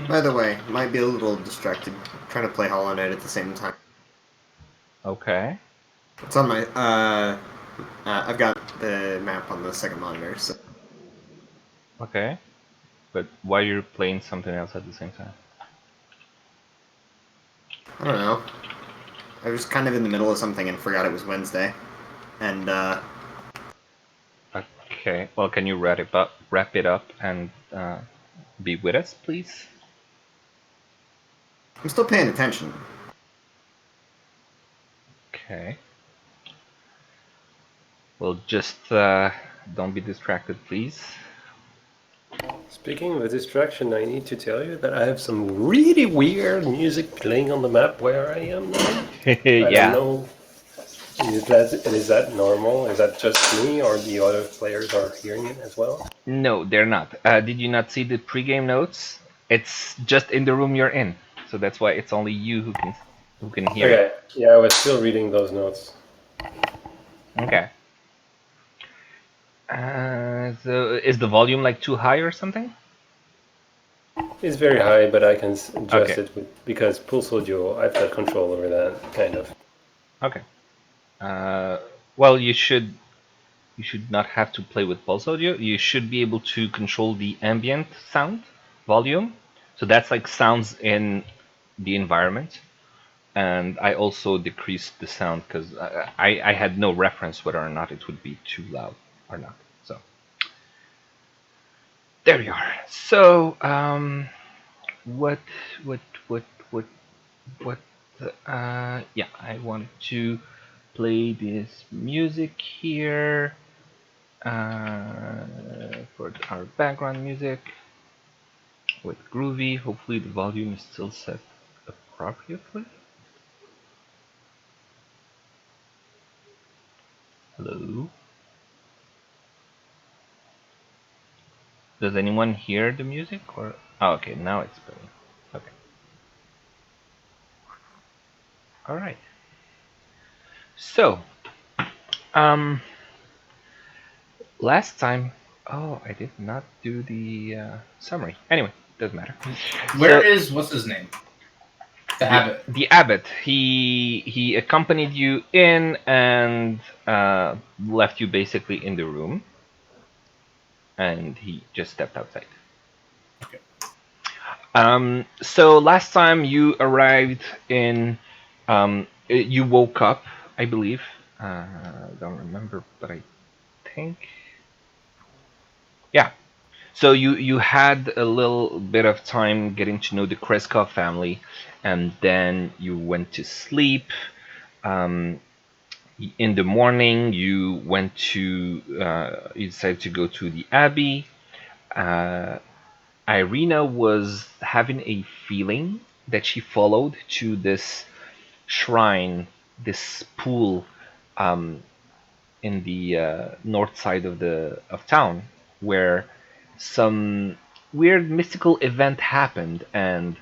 By the way, might be a little distracted trying to play Hollow Knight at the same time. Okay. It's on my I've got the map on the second monitor, so Okay. But why you're playing something else at the same time? I don't know. I was kind of in the middle of something and forgot it was Wednesday, and Okay. Well, can you wrap it up, and be with us, please? I'm still paying attention. Okay. Well, just don't be distracted, please. Speaking of distraction, I need to tell you that I have some really weird music playing on the map where I am now. I don't Yeah. know. Is that normal? Is that just me, or the other players are hearing it as well? No, they're not. Did you not see the pregame notes? It's just in the room you're in, so that's why it's only you who can hear it. Okay. Yeah, I was still reading those notes. Okay. So is the volume like too high or something? It's very high, but I can adjust Okay. it because Pulse Audio, I've got control over that, kind of. Okay. Well, you should not have to play with pulse audio. You should be able to control the ambient sound volume. So that's like sounds in the environment. And I also decreased the sound because I had no reference whether or not it would be too loud or not. So there we are. So what what what what what? Yeah, I want to play this music here for our background music with Groovy. Hopefully the volume is still set appropriately. Hello? Does anyone hear the music or? Oh, okay, now it's playing. Okay. All right. So, um, last time. Oh, I did not do the summary. Anyway, doesn't matter. Where So is what's his name? The Abbot. the abbot, he accompanied you in and left you basically in the room, and he just stepped outside. Okay. So last time you arrived in, you woke up, I believe. Don't remember, but I think, yeah. So you had a little bit of time getting to know the Kreskov family, and then you went to sleep. Um, in the morning, you went to you decided to go to the Abbey. Uh, Irina was having a feeling that she followed to this shrine, this pool, um, in the north side of the of town, where some weird mystical event happened, and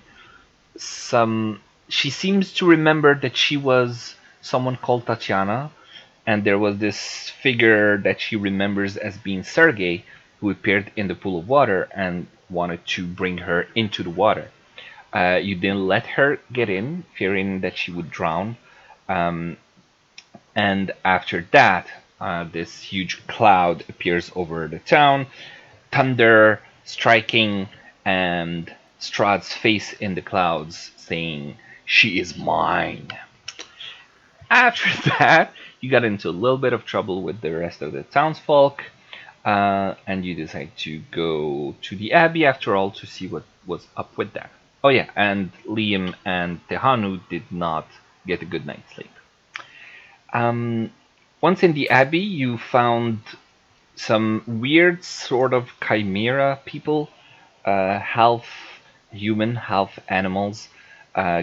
some she seems to remember that she was someone called Tatiana, and there was this figure that she remembers as being Sergei, who appeared in the pool of water and wanted to bring her into the water. You didn't let her get in, fearing that she would drown. Um, and after that, this huge cloud appears over the town, thunder striking, and Strahd's face in the clouds saying, "She is mine." After that, you got into a little bit of trouble with the rest of the townsfolk, and you decide to go to the Abbey after all to see what was up with that. Oh yeah, and Liam and Tehanu did not get a good night's sleep. Um, Once in the Abbey, you found some weird sort of chimera people, half human, half animals,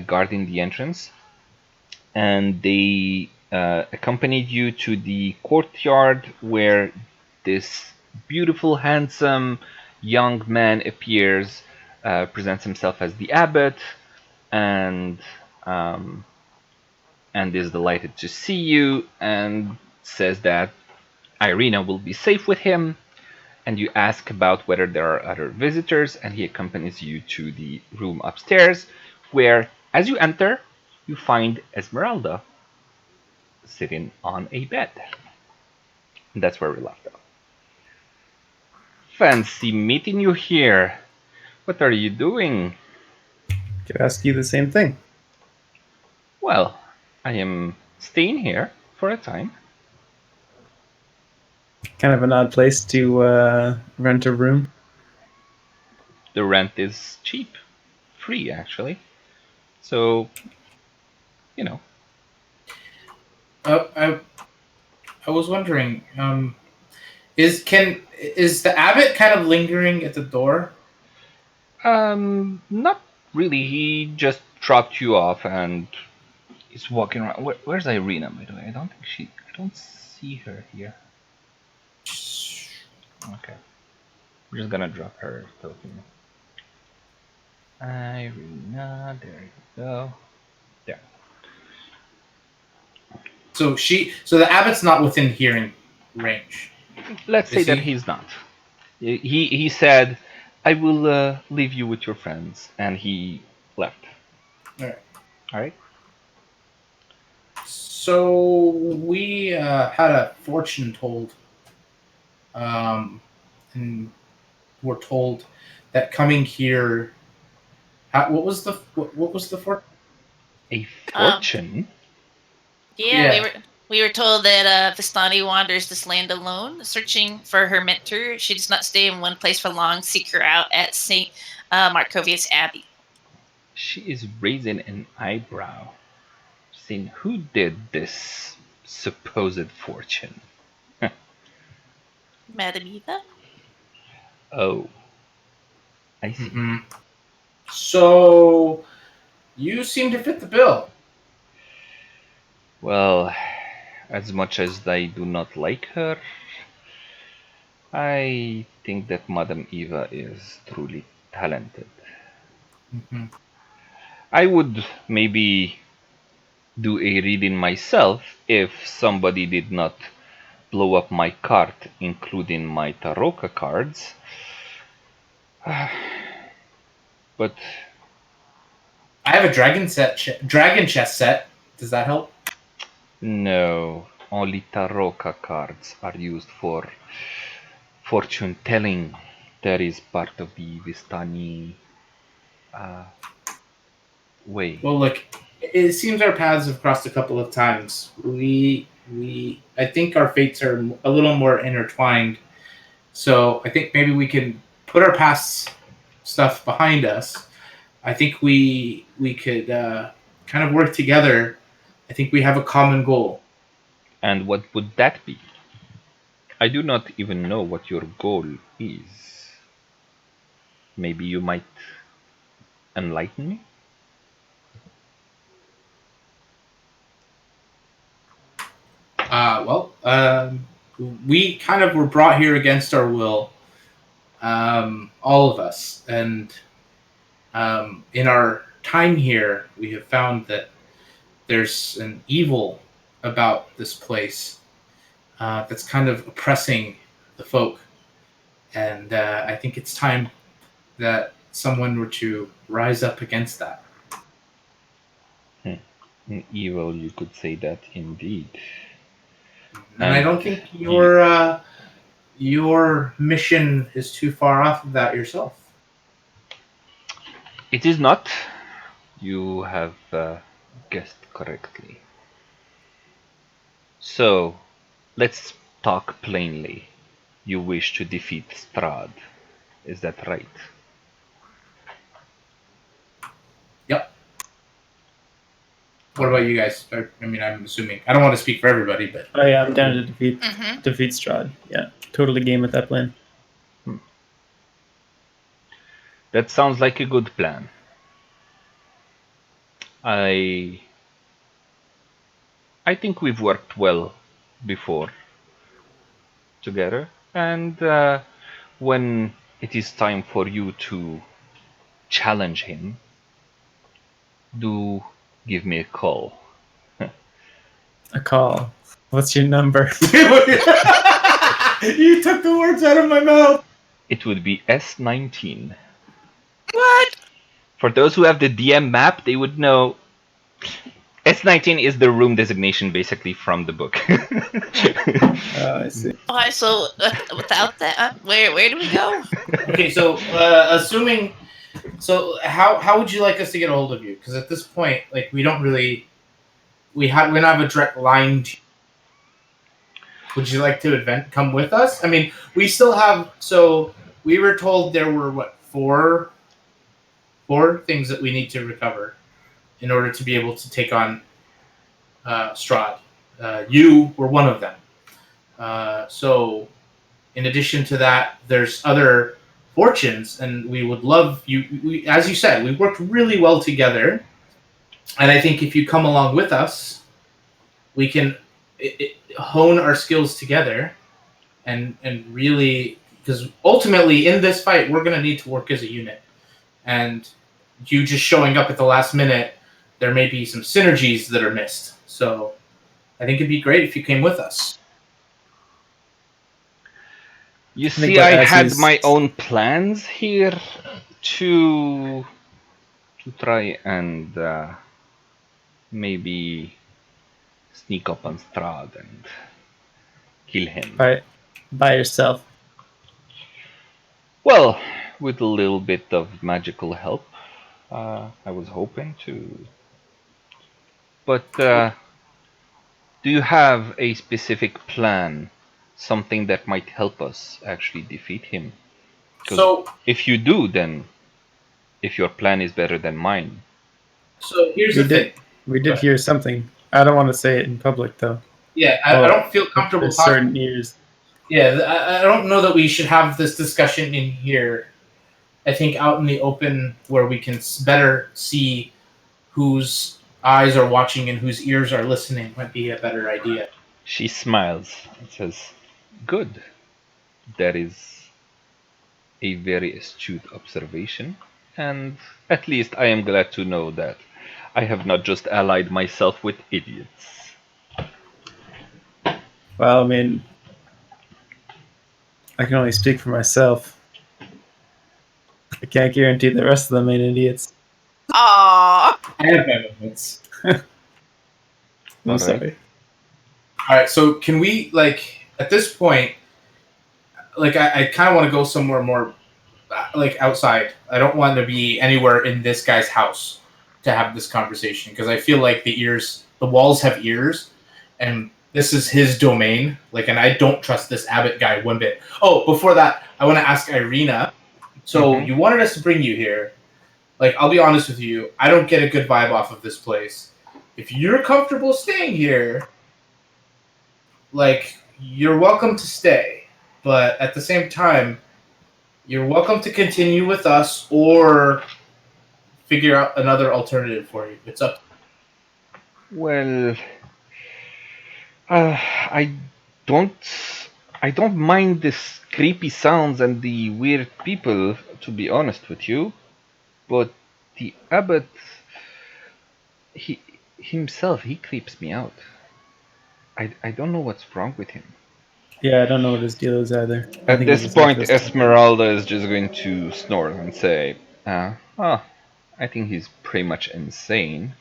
guarding the entrance, and they accompanied you to the courtyard where this beautiful, handsome young man appears, presents himself as the abbot, and um, and is delighted to see you, and says that Irina will be safe with him, and you ask about whether there are other visitors, and he accompanies you to the room upstairs, where, as you enter, you find Esmeralda sitting on a bed. And that's where we left off. Fancy meeting you here. What are you doing? Could ask you the same thing. Well, I am staying here for a time. Kind of an odd place to rent a room. The rent is cheap. Free, actually. So, you know. I was wondering, is the abbot kind of lingering at the door? Not really. He just dropped you off and is walking around. Where's Irina, by the way? I don't see her here. Okay. We're just gonna drop her token. Irina, there you go. There. So the abbot's not within hearing range. Let's say Is that he? he's not. He said, "I will leave you with your friends," and he left. All right. All right. So we had a fortune told, and we're told that coming here. What was the fortune? A fortune. Yeah, we were told that Vistani wanders this land alone, searching for her mentor. She does not stay in one place for long. Seek her out at St-Markovia's Abbey. She is raising an eyebrow, saying, "Who did this supposed fortune?" Madam Eva? Oh, I see. Mm-hmm. So you seem to fit the bill. Well, as much as I do not like her, I think that Madame Eva is truly talented. Mm-hmm. I would maybe do a reading myself if somebody did not blow up my cart, including my Taroka cards. But I have a dragon chess set. Does that help? no, only Taroka cards are used for fortune telling. That is part of the Vistani way. Well, look, it seems our paths have crossed a couple of times. I think our fates are a little more intertwined. So I think maybe we can put our past stuff behind us. I think we could kind of work together. I think we have a common goal. And what would that be? I do not even know what your goal is. Maybe you might enlighten me? We kind of were brought here against our will, all of us, and in our time here, we have found that there's an evil about this place that's kind of oppressing the folk, and I think it's time that someone were to rise up against that. An evil, you could say that indeed. And I don't think your mission is too far off of that yourself. It is not. You have guessed correctly. So, let's talk plainly. You wish to defeat Strahd. Is that right? Yep. What about you guys? I mean, I'm assuming. I don't want to speak for everybody, but Oh yeah, I'm down to Mm-hmm. defeat Strahd. Yeah, totally game with that plan. That sounds like a good plan. I think we've worked well before together, and when it is time for you to challenge him, do give me a call. A call. What's your number? You took the words out of my mouth. It would be S19. What? For those who have the DM map, they would know S19 is the room designation basically from the book. I see. Oh, so without that, where do we go? Okay, so assuming, so how would you like us to get a hold of you? Because at this point, like we don't really, we don't have a direct line. Would you like to come with us? I mean, we still have. So we were told there were what four things that we need to recover in order to be able to take on Strahd. You were one of them. So in addition to that, there's other fortunes, and we would love you. As you said, we worked really well together, and I think if you come along with us, we can hone our skills together, and really, because ultimately in this fight, we're going to need to work as a unit, and you just showing up at the last minute, there may be some synergies that are missed. So I think it'd be great if you came with us. You think see, what I as had he's- my own plans here to try and maybe sneak up on Strahd and kill him. By yourself. Well, with a little bit of magical help, I was hoping to. But do you have a specific plan? Something that might help us actually defeat him? Because So if you do, then if your plan is better than mine. So here's the thing. We Go did ahead. hear something. I don't want to say it in public though. Yeah, I don't feel comfortable There's talking. certain ears. Yeah, I don't know that we should have this discussion in here. I think out in the open where we can better see whose eyes are watching and whose ears are listening might be a better idea. She smiles and says, "Good. That is a very astute observation, and at least I am glad to know that I have not just allied myself with idiots." Well, I mean, I can only speak for myself. I can't guarantee the rest of them ain't idiots. Aww. I have my moments. I'm All sorry. right. All right, so can we at this point, I kind of want to go somewhere more outside. I don't want to be anywhere in this guy's house to have this conversation because I feel like the walls have ears, and this is his domain. And I don't trust this Abbott guy one bit. Oh, before that, I want to ask Irina. So you wanted us to bring you here. I'll be honest with you, I don't get a good vibe off of this place. If you're comfortable staying here, you're welcome to stay. But at the same time, you're welcome to continue with us or figure out another alternative for you. It's up. Well, I don't. I don't mind this creepy sounds and the weird people, to be honest with you. But the abbot, he himself, he creeps me out. I don't know what's wrong with him. Yeah, I don't know what his deal is either. I At think this he's just point, interested. Esmeralda is just going to snort and say, I think he's pretty much insane.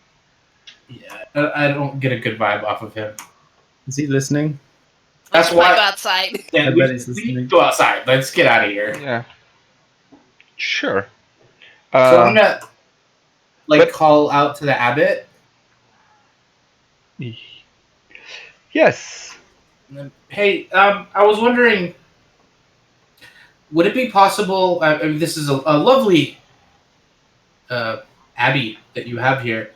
Yeah, I don't get a good vibe off of him. Is he listening? That's Let's why. go outside. Yeah, I we bet he's need listening. to go outside. Let's get out of here. Yeah. Sure. So I'm gonna but- call out to the abbot. Yes. Hey, I was wondering, would it be possible? This is a lovely abbey that you have here.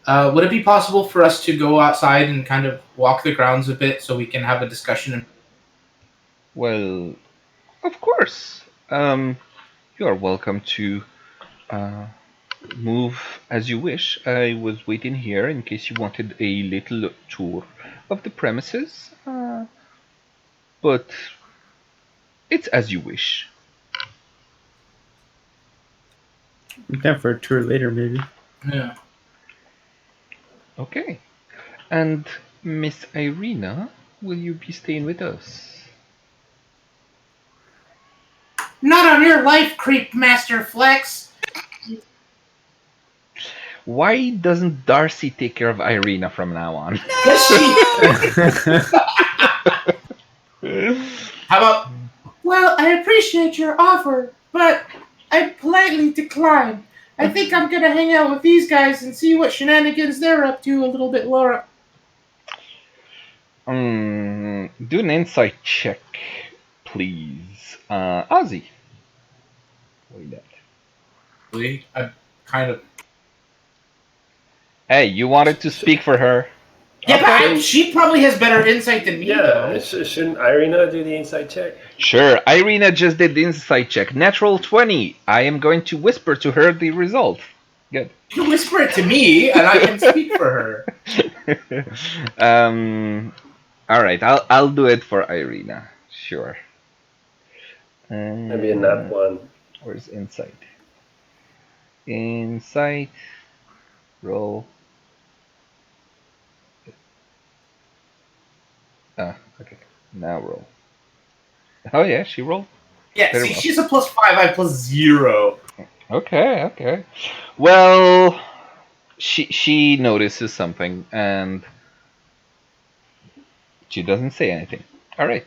Would it be possible for us to go outside and kind of walk the grounds a bit so we can have a discussion? Well, of course. You are welcome to move as you wish. I was waiting here in case you wanted a little tour of the premises. But it's as you wish. We can for a tour later, maybe. Yeah. Okay. And Miss Irina, will you be staying with us? Not on your life, Creep Master Flex. Why doesn't Darcy take care of Irina from now on? Does she? How about? Well, I appreciate your offer, but I politely decline. I think I'm gonna hang out with these guys and see what shenanigans they're up to a little bit, Laura. Do an insight check, please. Ozzy. Wait that. Really? I'm kind of. Hey, you wanted to speak for her. Yeah, but she probably has better insight than me. Yeah, though. shouldn't Irina do the inside check? Sure, Irina just did the insight check. Natural 20. I am going to whisper to her the result. Good. You can whisper it to me, and I can speak for her. All right, I'll do it for Irina. Sure. Maybe a nat one. Where's insight? Insight. Roll. Okay. Now roll. Oh yeah, she rolled. Yeah, Very see, well. she's a +5, I +0. Okay. Well, she notices something and she doesn't say anything. All right.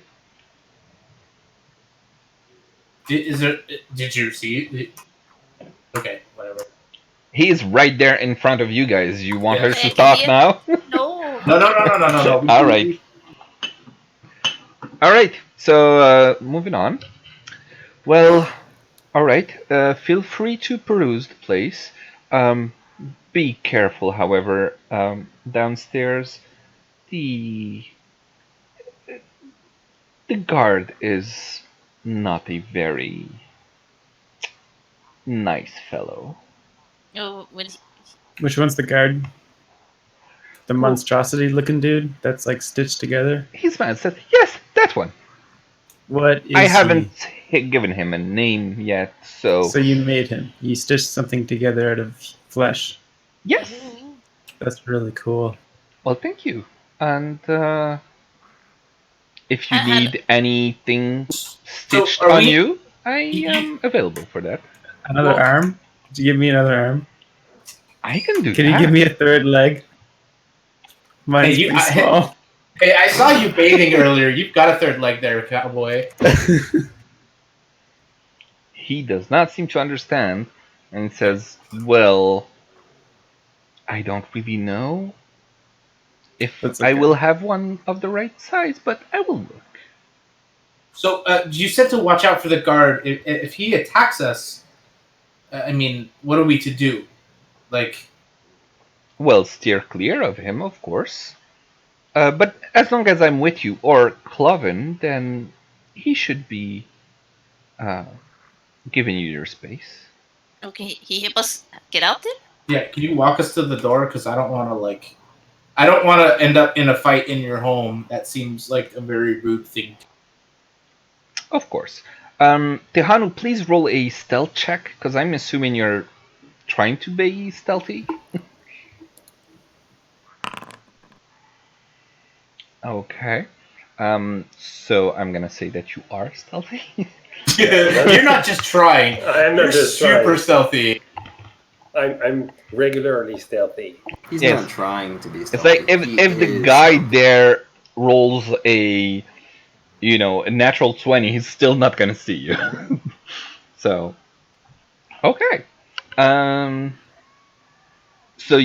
Did you see it? Okay, whatever. He is right there in front of you guys. You want her to Can talk he- now? No. No. All right. All right. So moving on. Well, all right. Feel free to peruse the place. Be careful, however. Downstairs, the guard is not a very nice fellow. Oh, Which one's the guard? The monstrosity looking dude that's like stitched together? His man said, "Yes, that one." What is I haven't he? given him a name yet, so So you made him. You stitched something together out of flesh. yes. That's really cool. Well, thank you. And if you I had- need anything stitched are on we- you, I am available for that. Another arm? Could you give me another arm? I can do Can that. you give me a third leg? Mine's Hey, pretty small. Hey, I saw you bathing earlier. You've got a third leg there, cowboy. He does not seem to understand and says, "Well, I don't really know if That's I okay. will have one of the right size, but I will look." So, you said to watch out for the guard. If he attacks us, I mean, what are we to do? Like, Well, steer clear of him, of course. But as long as I'm with you, or Cloven, then he should be giving you your space. Okay, he help us get out there? yeah, can you walk us to the door? Because I don't want to, I don't want to end up in a fight in your home. That seems like a very rude thing. Of course. Tehanu, please roll a stealth check, because I'm assuming you're trying to be stealthy. Okay. So I'm gonna say that you are stealthy. You're not just trying. I'm not You're just super trying. stealthy. I'm regularly stealthy. He's Yes. not trying to be It's stealthy. like if the is guy stealthy. there rolls a natural 20, he's still not gonna see you. So okay. So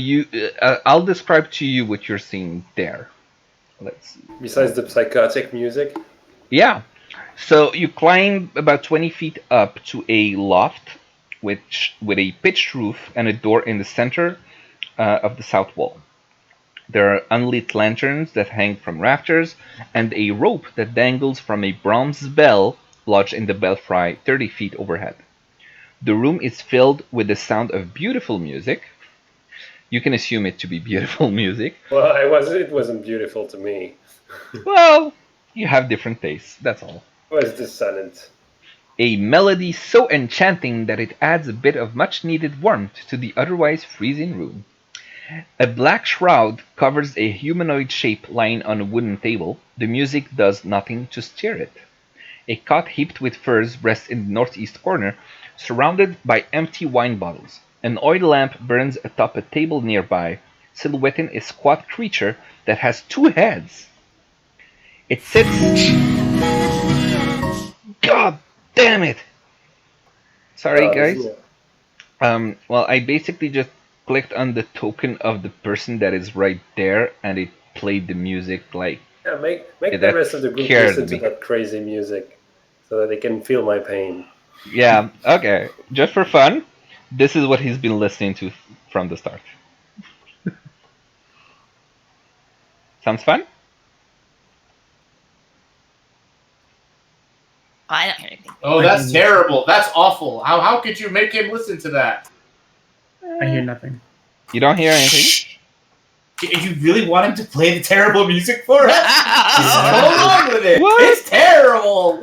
I'll describe to you what you're seeing there. Let's see. Besides the psychotic music. Yeah. So you climb about 20 feet up to a loft with a pitched roof and a door in the center of the south wall. There are unlit lanterns that hang from rafters and a rope that dangles from a bronze bell lodged in the belfry 30 feet overhead. The room is filled with the sound of beautiful music. You can assume it to be beautiful music. Well, it wasn't beautiful to me. Well, you have different tastes, that's all. It was dissonant. A melody so enchanting that it adds a bit of much-needed warmth to the otherwise freezing room. A black shroud covers a humanoid shape lying on a wooden table. The music does nothing to stir it. A cot heaped with furs rests in the northeast corner, surrounded by empty wine bottles. An oil lamp burns atop a table nearby, silhouetting a squat creature that has 2 heads. It sits. God damn it! Sorry, guys. Well, I basically just clicked on the token of the person that is right there, and it played the music like. Yeah, make the that rest of the group scared listen to me. that crazy music so that they can feel my pain. Yeah, okay. Just for fun, this is what he's been listening to from the start. Sounds fun? I don't hear anything. Oh, that's terrible. That's awful. How could you make him listen to that? I hear nothing. You don't hear anything? You really want him to play the terrible music for us? Yeah. Go along with it. What? It's terrible.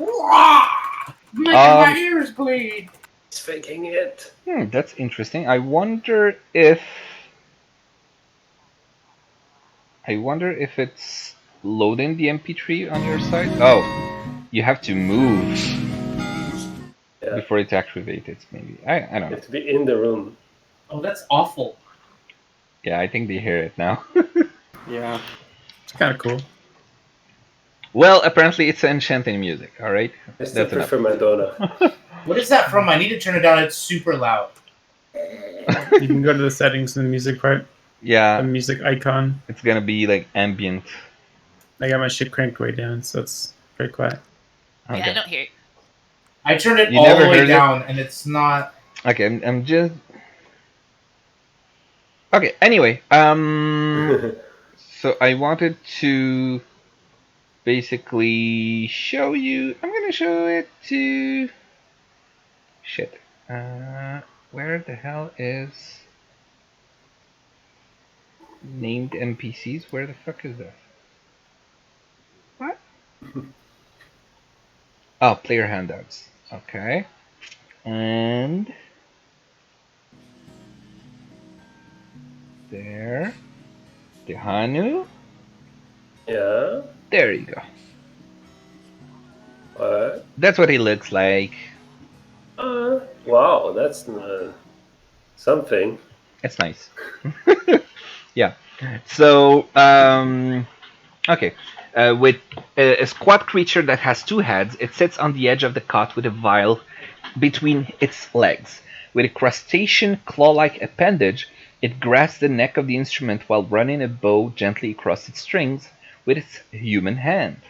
Making my ears bleed. He's faking it. That's interesting. I wonder if it's loading the MP3 on your side. Oh, you have to move before it activates. Maybe I don't know. You have to be in the room. Oh, that's awful. Yeah, I think they hear it now. Yeah. It's kind of cool. Well, apparently it's enchanting music. All right. I still prefer Madonna. What is that from? I need to turn it down. It's super loud. You can go to the settings in the music part. Yeah. The music icon. It's gonna be like ambient. I got my shit cranked way down, so it's very quiet. Okay. Yeah, I don't hear it. I turned it You all never the way heard it? down, and it's not. Okay, I'm just. Okay. Anyway, so I wanted to basically show you. I'm gonna show it to. Shit. Where the hell is named NPCs? Where the fuck is that? What? Oh, player handouts. Okay. And there. The Hanu. Yeah. There you go. What? That's what he looks like. Wow, that's something. It's nice. Yeah. So, okay. With a squat creature that has 2 heads, it sits on the edge of the cot with a vial between its legs. With a crustacean claw-like appendage, it grasps the neck of the instrument while running a bow gently across its strings with its human hand.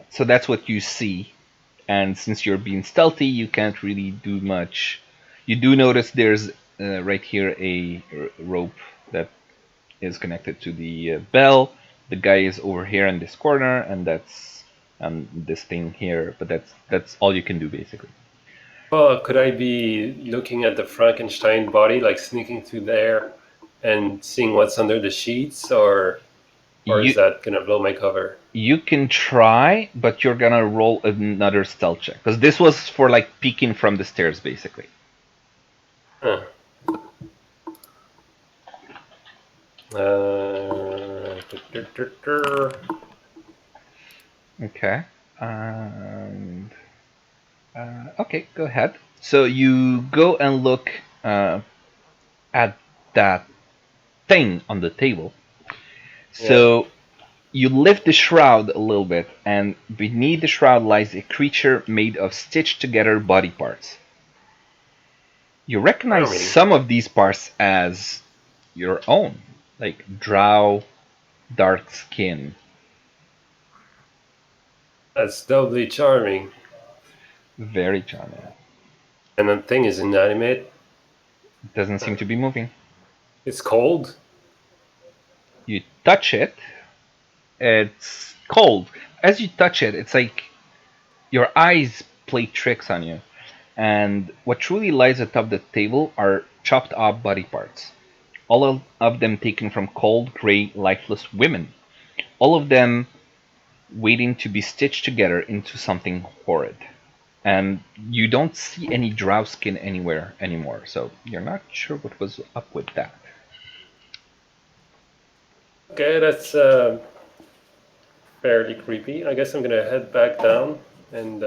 So that's what you see. And since you're being stealthy, you can't really do much. You do notice there's right here a rope that is connected to the bell. The guy is over here in this corner, and that's this thing here. But that's all you can do basically. Well, could I be looking at the Frankenstein body, like sneaking through there and seeing what's under the sheets, or is that gonna blow my cover? You can try, but you're gonna roll another stealth check because this was for like peeking from the stairs, basically. Huh. Okay. And okay, go ahead. So you go and look at that thing on the table. So you lift the shroud a little bit, and beneath the shroud lies a creature made of stitched together body parts. You recognize some of these parts as your own, like drow, dark skin. That's doubly charming. Very charming. And the thing is inanimate. It doesn't seem to be moving. It's cold. You touch it. It's cold. As you touch it, it's like your eyes play tricks on you. And what truly lies atop the table are chopped off body parts. All of them taken from cold, grey, lifeless women. All of them waiting to be stitched together into something horrid. And you don't see any drow skin anywhere anymore, so you're not sure what was up with that. Okay, that's fairly creepy. I guess I'm gonna head back down and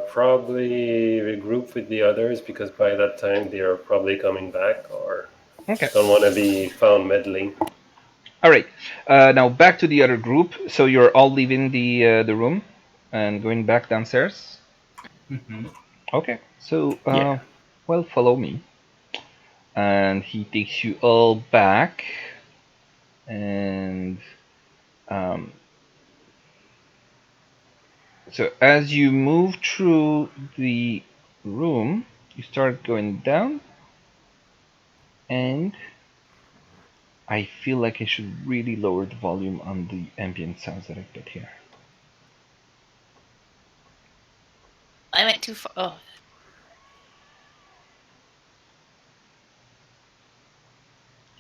probably regroup with the others because by that time they are probably coming back or Okay. don't want to be found meddling. All right. Now back to the other group. So you're all leaving the room and going back downstairs. Mm-hmm. Okay. So Yeah. well, follow me. And he takes you all back, and so as you move through the room, you start going down, and I feel like I should really lower the volume on the ambient sounds that I get here. I went too far. Oh.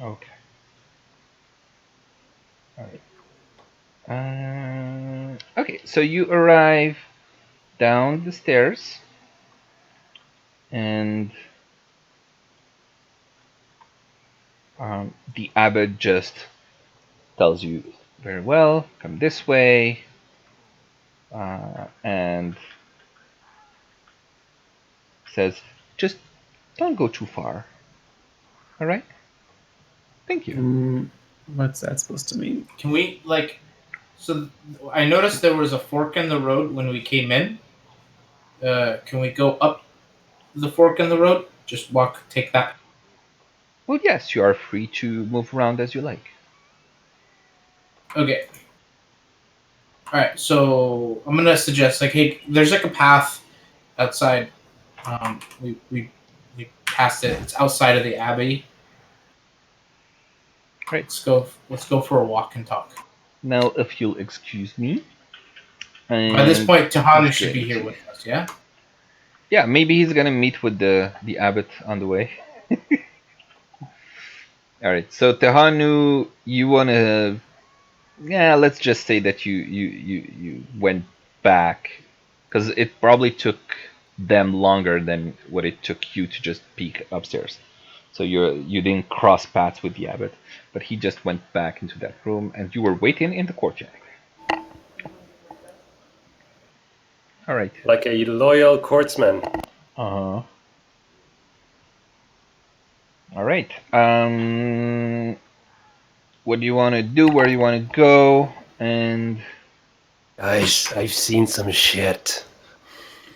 Okay. All right. Okay, so you arrive down the stairs, and the abbot just tells you very well, come this way, and says, just don't go too far. All right? Thank you. What's that supposed to mean? Can we So I noticed there was a fork in the road when we came in. Can we go up the fork in the road? Just take that. Well, yes, you are free to move around as you like. Okay. All right. So I'm gonna suggest hey, there's a path outside. We passed it. It's outside of the Abbey. Right. Let's go for a walk and talk. Now, if you'll excuse me. At this point, Tahanu should be here with us, yeah? Yeah, maybe he's gonna meet with the abbot on the way. All right, so Tahanu, you wanna? Yeah, let's just say that you went back, because it probably took them longer than what it took you to just peek upstairs. So you didn't cross paths with the abbot, but he just went back into that room, and you were waiting in the courtyard. All right. Like a loyal courtsman. Uh-huh. All right. What do you want to do? Where do you want to go? And Guys, I've seen some shit.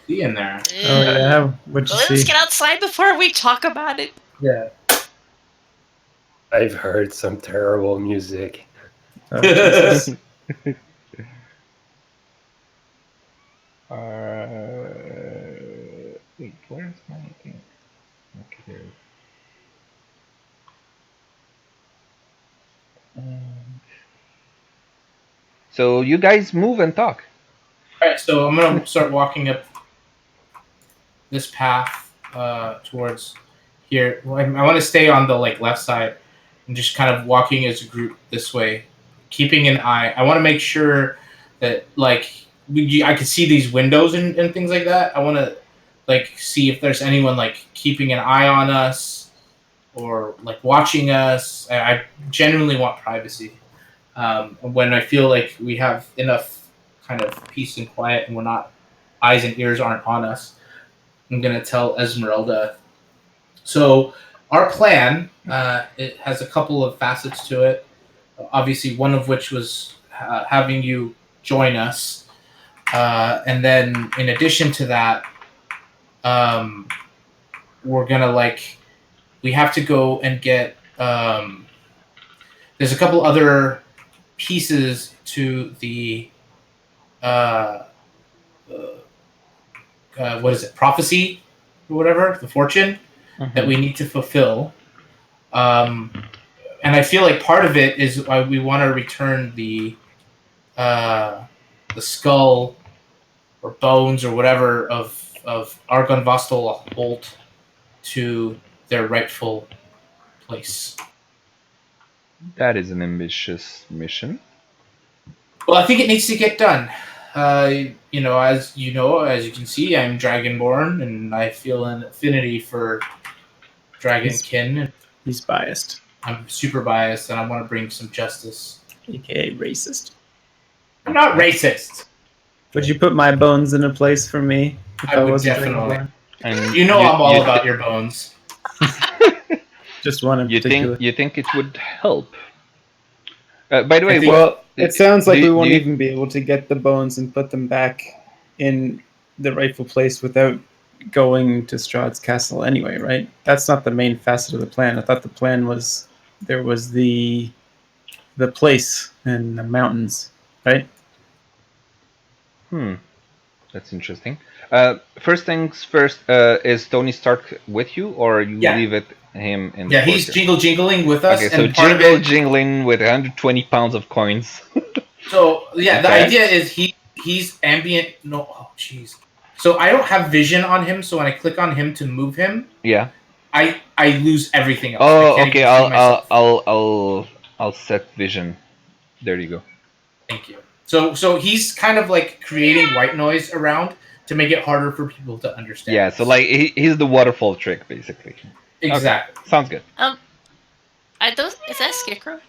See in there. Oh yeah, what'd you Let's see? get outside before we talk about it. Yeah. I've heard some terrible music. Oh, Jesus. Wait, where's my thing? Okay, there. So you guys move and talk. All right, so I'm gonna start walking up this path towards here. I want to stay on the left side and just kind of walking as a group this way, keeping an eye. I want to make sure that I can see these windows and things like that. I want to see if there's anyone keeping an eye on us or watching us. I genuinely want privacy. When I feel like we have enough kind of peace and quiet and we're not eyes and ears aren't on us, I'm gonna tell Esmeralda. So our plan, it has a couple of facets to it. Obviously, one of which was having you join us, and then in addition to that, we're gonna we have to go and get. There's a couple other pieces to the what is it, prophecy or whatever, the fortune that we need to fulfill. And I feel like part of it is why we want to return the skull or bones or whatever of Argon Vostol Bolt to their rightful place. That is an ambitious mission. Well, I think it needs to get done. As you can see, I'm Dragonborn, and I feel an affinity for Dragonkin. He's biased. I'm super biased, and I want to bring some justice. AKA racist. I'm not racist. Would you put my bones in a place for me if I would wasn't definitely. Dragonborn? And You know I'm all about your bones. Just one in particular. You think it would help? By the way, Well, it sounds like we won't you- even be able to get the bones and put them back in the rightful place without going to Strahd's castle anyway, right? That's not the main facet of the plan. I thought the plan was there was the place in the mountains, right? That's interesting. First things first, is Tony Stark with you, or you Yeah. leave it him in the Yeah, he's jingling with us. Okay, so and part of it, jingling with 120 pounds of coins. So yeah, the Okay. idea is he's ambient. No, oh jeez. So I don't have vision on him. So when I click on him to move him, Yeah. I lose everything else. I Oh, can't okay. even see myself. I'll set vision. There you go. Thank you. So he's kind of like creating white noise around to make it harder for people to understand. Yeah. So like he's the waterfall trick, basically. Exactly. Okay, sounds good. Is that a scarecrow?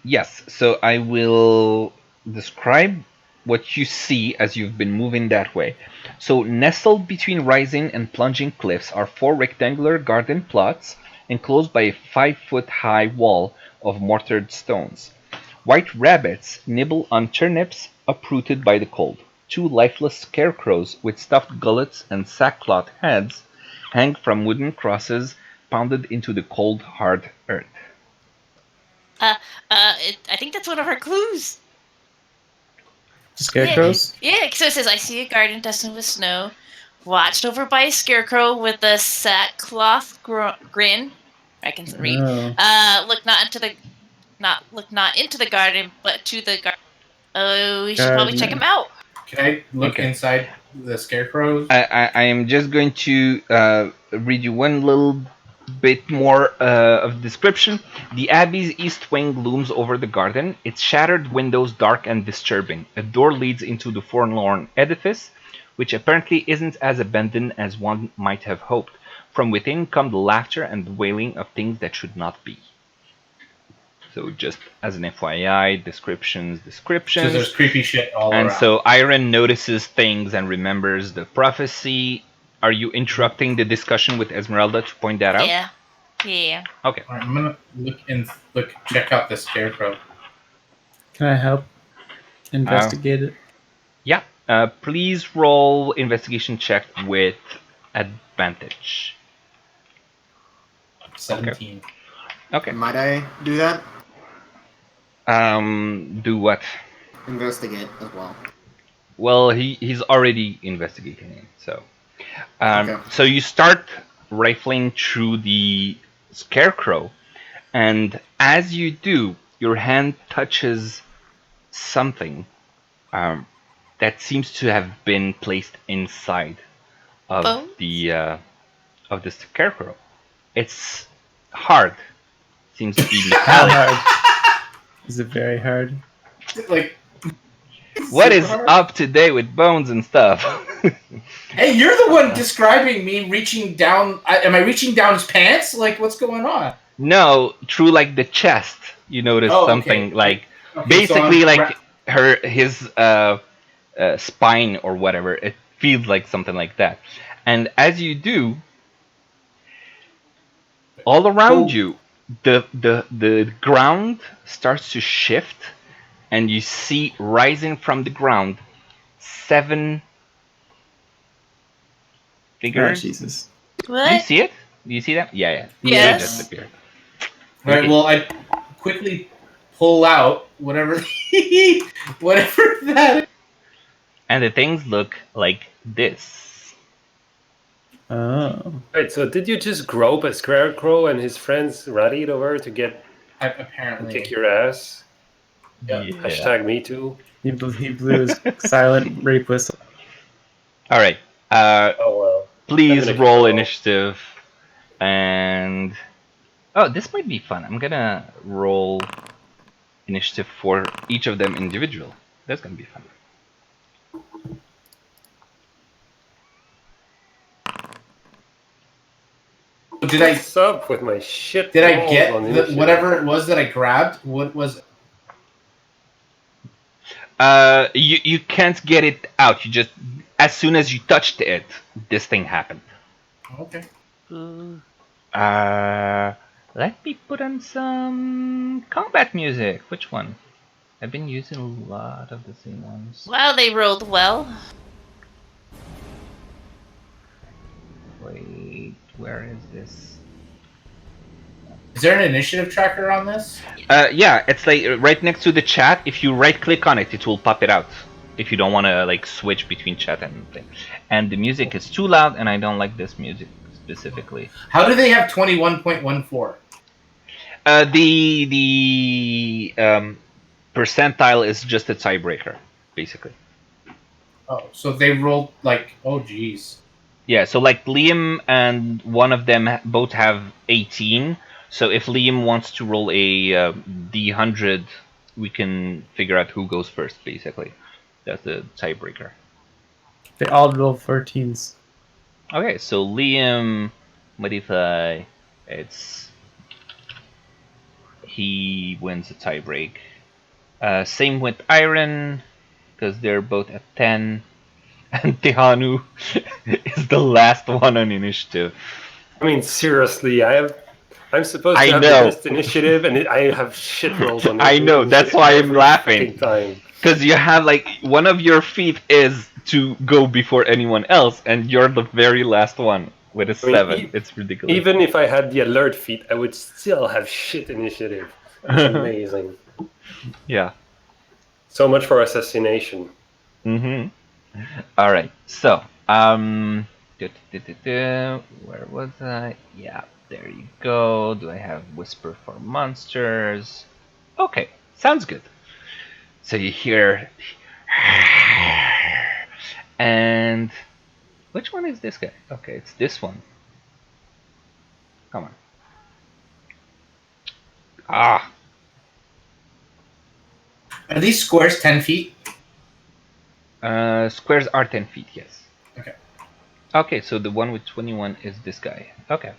Yes. So I will describe what you see as you've been moving that way. So nestled between rising and plunging cliffs are 4 rectangular garden plots enclosed by a 5-foot high wall of mortared stones. White rabbits nibble on turnips uprooted by the cold. 2 lifeless scarecrows with stuffed gullets and sackcloth heads hang from wooden crosses pounded into the cold, hard earth. I think that's one of our clues. Scarecrows? Yeah, so it says, I see a garden dusted with snow, watched over by a scarecrow with a sackcloth grin. I can read. Oh. Look not into the garden, but to the garden. Oh, we should probably check him out. Can I look inside the scarecrows? I am just going to read you one little bit more of description. The Abbey's east wing looms over the garden, its shattered windows dark and disturbing. A door leads into the forlorn edifice, which apparently isn't as abandoned as one might have hoped. From within come the laughter and the wailing of things that should not be. So just as an FYI, descriptions. So there's creepy shit all around. And so Irina notices things and remembers the prophecy. Are you interrupting the discussion with Esmeralda to point that out? Yeah. Okay. All right, I'm gonna check out the scarecrow. Can I help investigate it? Yeah. Please roll investigation check with advantage. 17. Okay. Might I do that? Do what? Investigate as well. Well, he's already investigating it. So, Okay. so you start rifling through the scarecrow, and as you do, your hand touches something that seems to have been placed inside of Bones? the scarecrow. It's hard. Seems to be metallic. Is it very hard? Like, What is hard? up today with bones and stuff? Hey, you're the one describing me reaching down. Am I reaching down his pants? Like, what's going on? No, through like the chest, you notice something like basically so like his spine or whatever. It feels like something like that. And as you do, all around you, the ground starts to shift, and you see rising from the ground 7 figures. Oh, Jesus. What? Do you see it? Do you see that? Yeah. Yes. It just appeared. All right. Well, I quickly pull out whatever that is. And the things look like this. Oh. Right, so did you just grope a scarecrow and his friends rallied over to get Apparently. kick your ass? Yeah. Hashtag me too. He blew his silent rape whistle. All right. Oh well. Please I'm gonna roll roll. initiative. And this might be fun. I'm gonna roll initiative for each of them individual. That's gonna be fun. Did I? What's up with my shit? Did I rolls get on the, initiative? whatever it was that I grabbed? What was? You can't get it out. You just as soon as you touched it, this thing happened. Okay. Let me put on some combat music. Which one? I've been using a lot of the same ones. Wow, they rolled well. Wait, where is this? Is there an initiative tracker on this? Yeah, it's like right next to the chat. If you right click on it, it will pop it out. If you don't want to like switch between chat and thing. And the music is too loud, and I don't like this music specifically. How do they have 21.14? The percentile is just a tiebreaker, basically. Oh, so they rolled like, oh geez. Yeah, so like Liam and one of them both have 18. So if Liam wants to roll a D100, we can figure out who goes first, basically. That's the tiebreaker. They all roll 14s. Okay, so Liam, modify, he wins a tiebreak. Same with Iron, because they're both at 10. And Tehanu is the last one on initiative. I mean, seriously, I'm supposed to have the best initiative, and I have shit rolls on it. I know, that's why I'm laughing. Time. Because you have like one of your feet is to go before anyone else, and you're the very last one with a 7. It's ridiculous. Even if I had the alert feat, I would still have shit initiative. It's amazing. Yeah. So much for assassination. Mm-hmm. All right. So, where was I? Yeah, there you go. Do I have Whisper for Monsters? Okay, sounds good. So you hear, and which one is this guy? Okay, it's this one. Come on. Ah. Are these squares 10 feet? Squares are 10 feet, yes. Okay. Okay, so the one with 21 is this guy. Okay.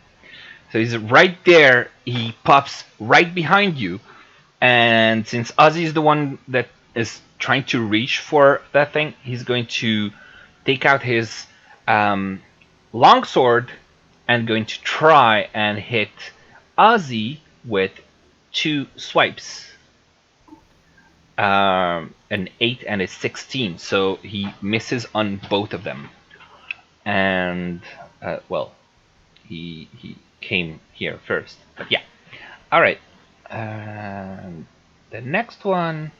So he's right there. He pops right behind you. And since Ozzy is the one that is trying to reach for that thing, he's going to take out his longsword and going to try and hit Ozzy with 2 swipes. An 8 and a 16, so he misses on both of them. And well, he came here first, but yeah. All right. The next one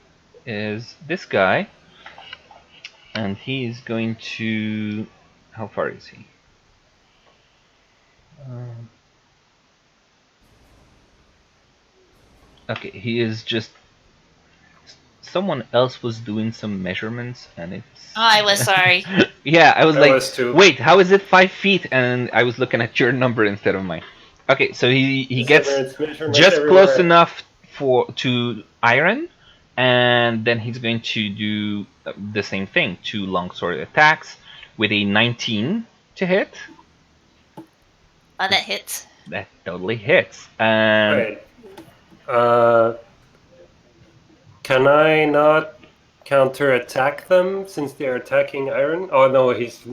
is this guy, and he is going to. How far is he? Okay, he is just. Someone else was doing some measurements, and it's. Oh, I was sorry. Yeah, I was I like, was too. wait, how is it 5 feet? And I was looking at your number instead of mine. Okay, so he gets just close enough to Iron, and then he's going to do the same thing, 2 longsword attacks with a 19 to hit. Oh, that hits. That totally hits. And right. Can I not counter-attack them since they're attacking Iron? Oh no, he's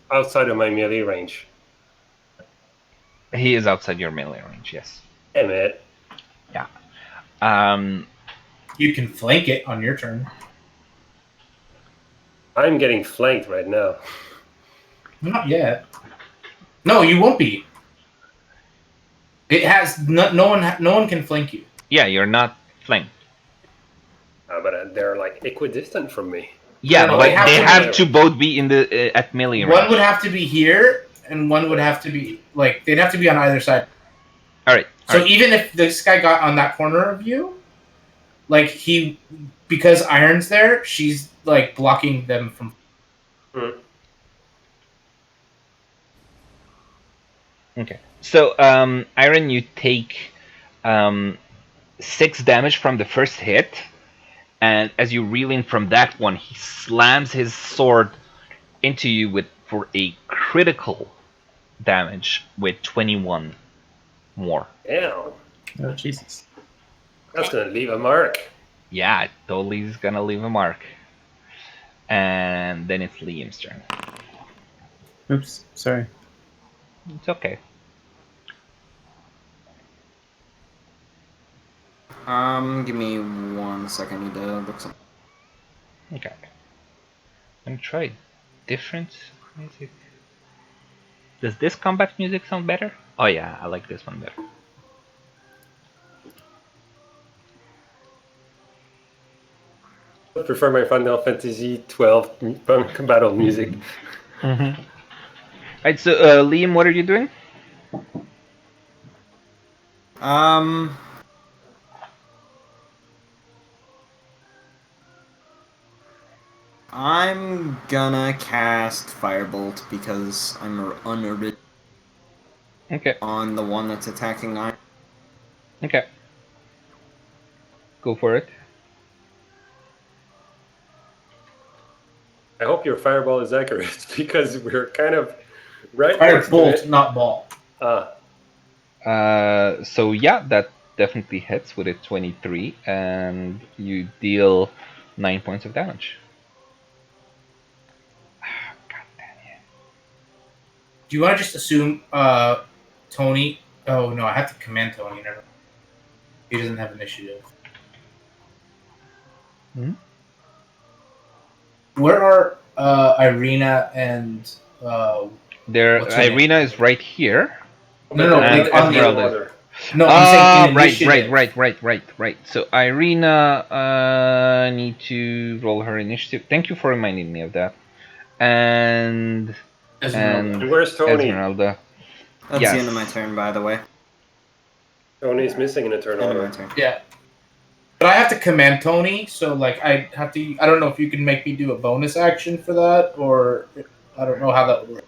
outside of my melee range. He is outside your melee range, yes. Damn it. Yeah. You can flank it on your turn. I'm getting flanked right now. Not yet. No, you won't be. It has no one can flank you. Yeah, you're not flanked. But they're like equidistant from me. Yeah, No, but they have to both be in the at melee range. One would have to be here, and one would have to be like they'd have to be on either side. All right. So even if this guy got on that corner of you, like because Iron's there, she's like blocking them from. Okay. So Iron, you take 6 damage from the first hit. And as you reel in from that one, he slams his sword into you for a critical damage with 21 more. Damn. Oh, Jesus. That's going to leave a mark. Yeah, it totally is going to leave a mark. and then it's Liam's turn. Oops, sorry. It's okay. Give me 1 second. I need to look something. Okay. I'm gonna try different music. Does this combat music sound better? Oh yeah, I like this one better. I prefer my Final Fantasy 12 battle music. Mm-hmm. Alright, so Liam, what are you doing? I'm gonna cast Firebolt because I'm unoriginal Okay. on the one that's attacking Iron. Okay. Go for it. I hope your fireball is accurate because we're kind of right next to Firebolt, it. not ball. So yeah, that definitely hits with a 23, and you deal 9 points of damage. God damn it. Do you want to just assume Tony? Oh no, I have to command Tony. Never. He doesn't have initiative. Hmm? Where are Irina and There, what's her name? Irina is right here. No, And like on the Esmeralda. No, I'm saying in initiative. Right. So Irina need to roll her initiative. Thank you for reminding me of that. And Esmeralda. and Where's Tony? Esmeralda. That's Yes. the end of my turn, by the way. Tony's missing in a turn End of my order. turn. Yeah. But I have to command Tony, so like I have to. I don't know if you can make me do a bonus action for that, or I don't know how that would work.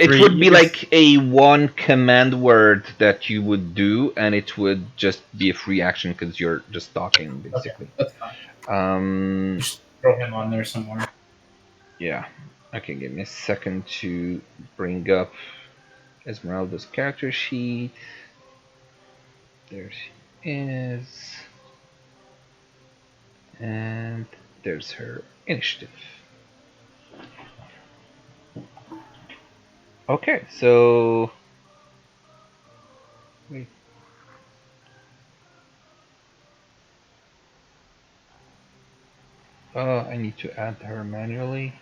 It would be like a one command word that you would do, and it would just be a free action because you're just talking, basically. Okay, that's fine. Just throw him on there somewhere. Yeah. Okay, give me a second to bring up Esmeralda's character sheet. There she is. And there's her initiative. Okay, so... Wait. Oh, I need to add her manually.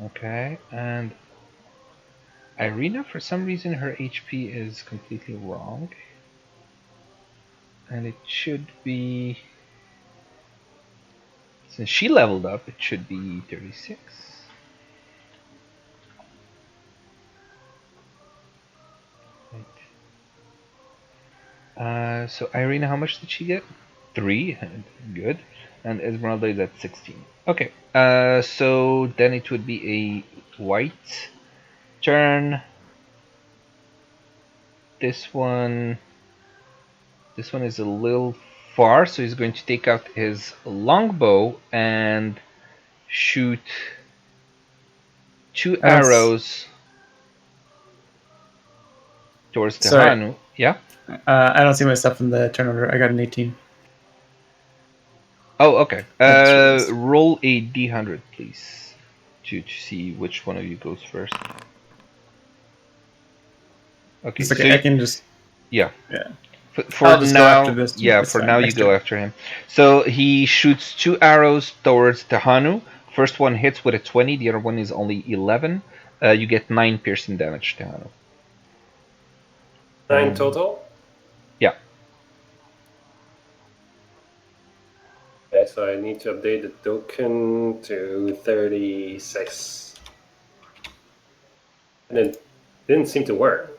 Okay, and Irina, for some reason, her HP is completely wrong. And it should be... Since she leveled up, it should be 36. Right. So Irina, how much did she get? 3. Good. And Esmeralda is at 16. Okay. So then it would be a white turn. This one is a little far, so he's going to take out his longbow and shoot 2 arrows towards Tehanu. Yeah? I don't see myself in the turn order. I got an 18. Oh, okay. Roll a d100, please, to see which one of you goes first. Okay, it's okay. So I can just... Yeah. For I'll just now, go after this. yeah, for now you go after him. So he shoots 2 arrows towards Tehanu. First one hits with a 20, the other one is only 11. You get 9 piercing damage, Tehanu. 9 total? Yeah. Okay, so I need to update the token to 36. And it didn't seem to work.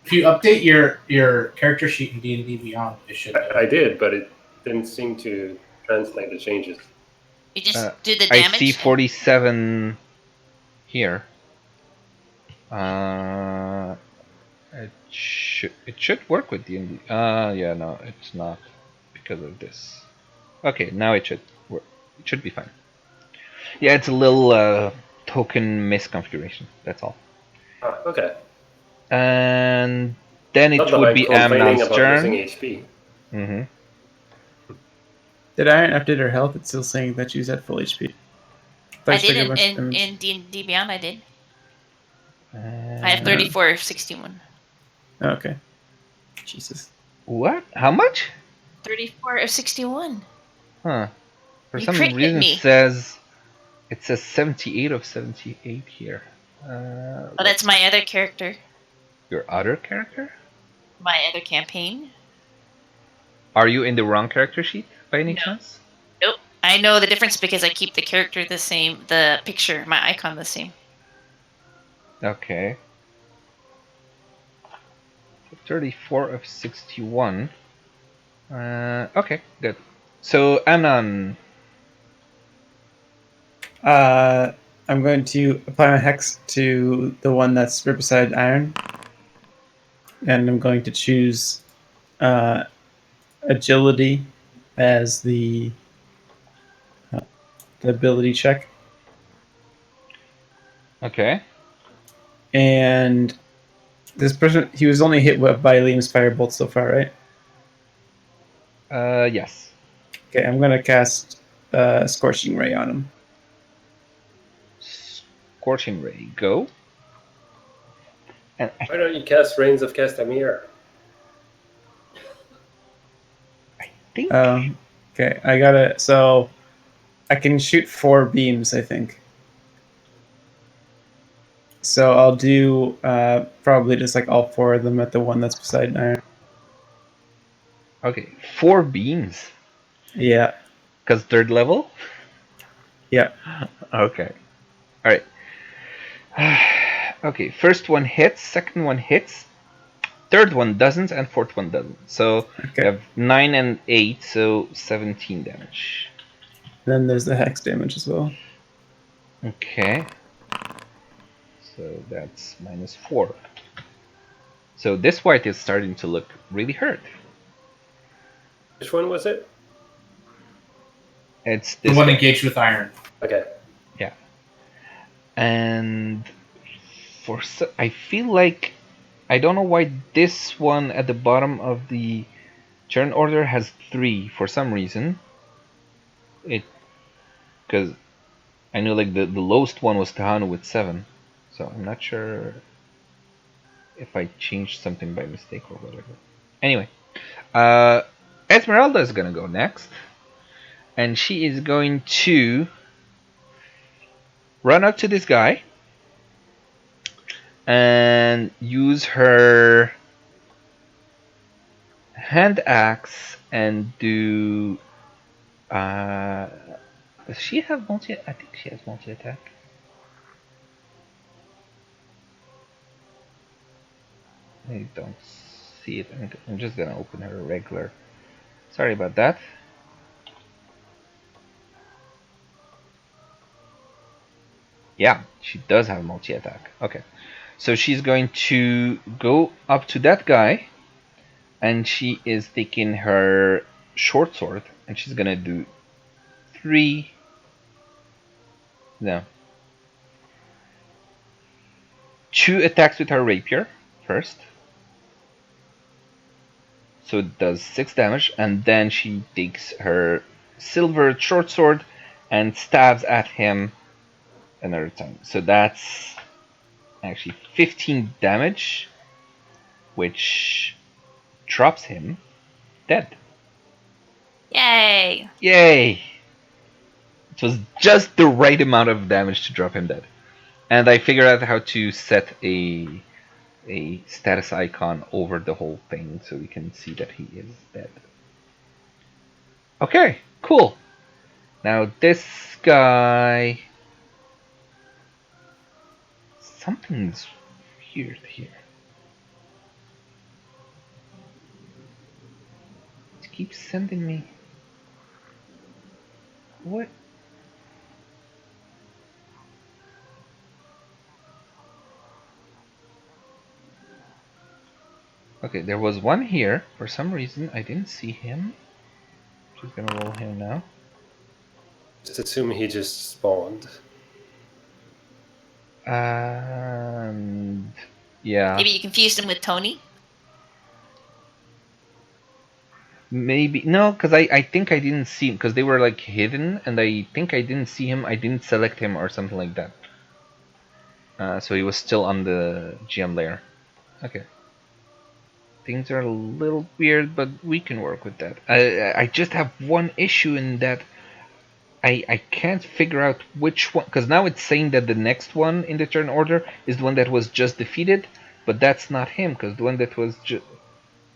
If you update your character sheet in D&D Beyond, it should. I did, but it didn't seem to translate the changes. You just do the damage. I see 47 here. It should work with D&D. Yeah, no, it's not because of this. Okay, now it should work. It should be fine. Yeah, it's a little token misconfiguration. That's all. Okay. And then it Not that would I'm be complaining Amnon's about turn. losing HP. Mm-hmm. Did Iron update her health? It's still saying that she's at full HP. I did in D&D Beyond. I did. I have 34 of 61. Okay. Jesus. What? How much? 34 of 61. Huh. For You some crit reason me. it says 78 of 78 here. Oh, that's my other character. Your other character? My other campaign. Are you in the wrong character sheet by any No. chance? Nope. I know the difference because I keep the character the same, the picture, my icon the same. Okay. 34 of 61. Okay, good. So, Anon. I'm going to apply my hex to the one that's right beside Iron. And I'm going to choose agility as the ability check. Okay. And this person, he was only hit by Liam's firebolt so far, right? Yes. Okay, I'm going to cast Scorching Ray on him. Scorching Ray, go. And Why don't you cast Reigns of Castamere? I think... Okay, I gotta... So, I can shoot 4 beams, I think. So I'll do probably just like all 4 of them at the one that's beside Iron. Okay, 4 beams. Yeah. Because 3rd level? Yeah. Okay. Alright. Okay, first one hits, second one hits, third one doesn't, and fourth one doesn't. So okay. You have 9 and 8, so 17 damage. Then there's the hex damage as well. Okay. So that's -4. So this white is starting to look really hurt. Which one was it? It's this the one engaged with Iron. Okay. Yeah. And I feel like I don't know why this one at the bottom of the turn order has 3 for some reason. Because I know like the lowest one was Tahanu with 7, so I'm not sure if I changed something by mistake or whatever. Anyway, Esmeralda is gonna go next, and she is going to run up to this guy and use her hand axe and do. Does she have multi? I think she has multi attack. I don't see it. I'm just gonna open her regular. Sorry about that. Yeah, she does have multi attack. Okay, so she's going to go up to that guy, and she is taking her short sword, and she's gonna do 2 attacks with her rapier first. So it does 6 damage, and then she takes her silver short sword and stabs at him another time. So that's actually 15 damage, which drops him dead. Yay! Yay! It was just the right amount of damage to drop him dead. And I figured out how to set a status icon over the whole thing so we can see that he is dead. Okay, cool. Now this guy... Something's weird here. It keeps sending me... What? Okay, there was one here. For some reason, I didn't see him. Just gonna roll him now. Just assume he just spawned. And... yeah. Maybe you confused him with Tony? Maybe no, because I think I didn't see him because they were like hidden, and I think I didn't see him. I didn't select him or something like that. So he was still on the GM layer. Okay. Things are a little weird, but we can work with that. I just have one issue in that I can't figure out which one, because now it's saying that the next one in the turn order is the one that was just defeated, but that's not him, because the one that was just...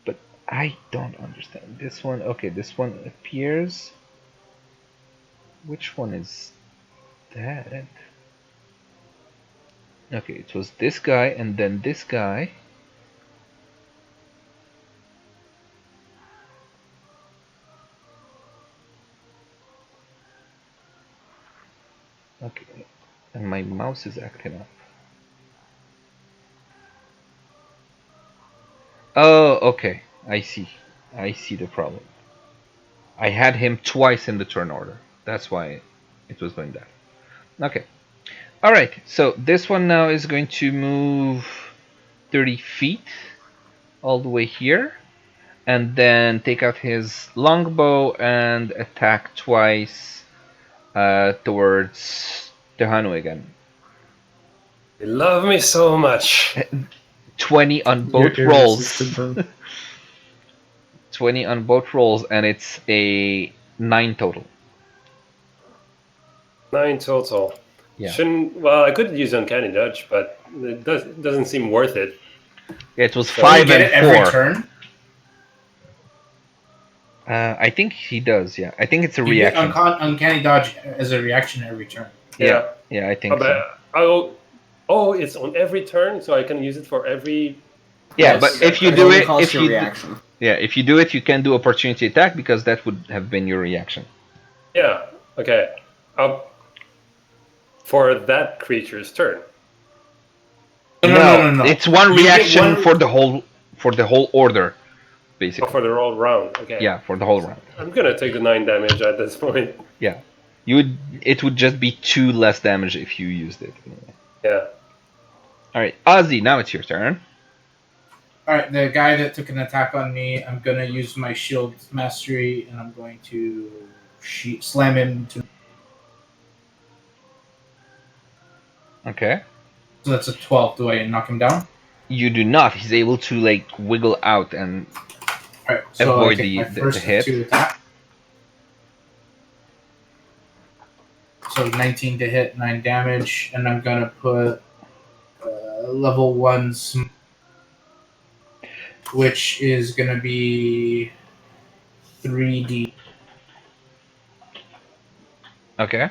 But I don't understand. This one, okay, this one appears. Which one is that? Okay, it was this guy and then this guy. Okay, and my mouse is acting up. Oh, okay, I see. I see the problem. I had him twice in the turn order. That's why it was doing that. Okay. Alright, so this one now is going to move 30 feet all the way here. And then take out his longbow and attack twice towards Tehanu again. You love me so much. 20 on both rolls. 20 on both rolls, and it's a 9 total. 9 total. Yeah. Well, I could use Uncanny Dodge, but it doesn't seem worth it. Yeah, it was So 5 get and it 4. every turn? I think he does, yeah. I think it's a You reaction. get Uncanny Dodge as a reaction every turn. Yeah, I think so. It's on every turn, so I can use it for every... Yeah, Yes, but if you it do only it, calls if for you reaction. if you do it, you can do opportunity attack because that would have been your reaction. Yeah, okay. For that creature's turn. No. It's one You get reaction one- for the whole order, basically. For the whole round, okay. Yeah, for the whole round. I'm gonna take the 9 damage at this point. Yeah, it would just be 2 less damage if you used it. Yeah. All right, Ozzy, now it's your turn. All right, the guy that took an attack on me, I'm gonna use my shield mastery, and I'm going to slam him to. Okay. So that's a 12. Do I knock him down? You do not. He's able to like wiggle out and All right, so avoid I take my the first hit. 2 attack. So 19 to hit, 9 damage, and I'm gonna put level 1, which is gonna be 3d. Okay.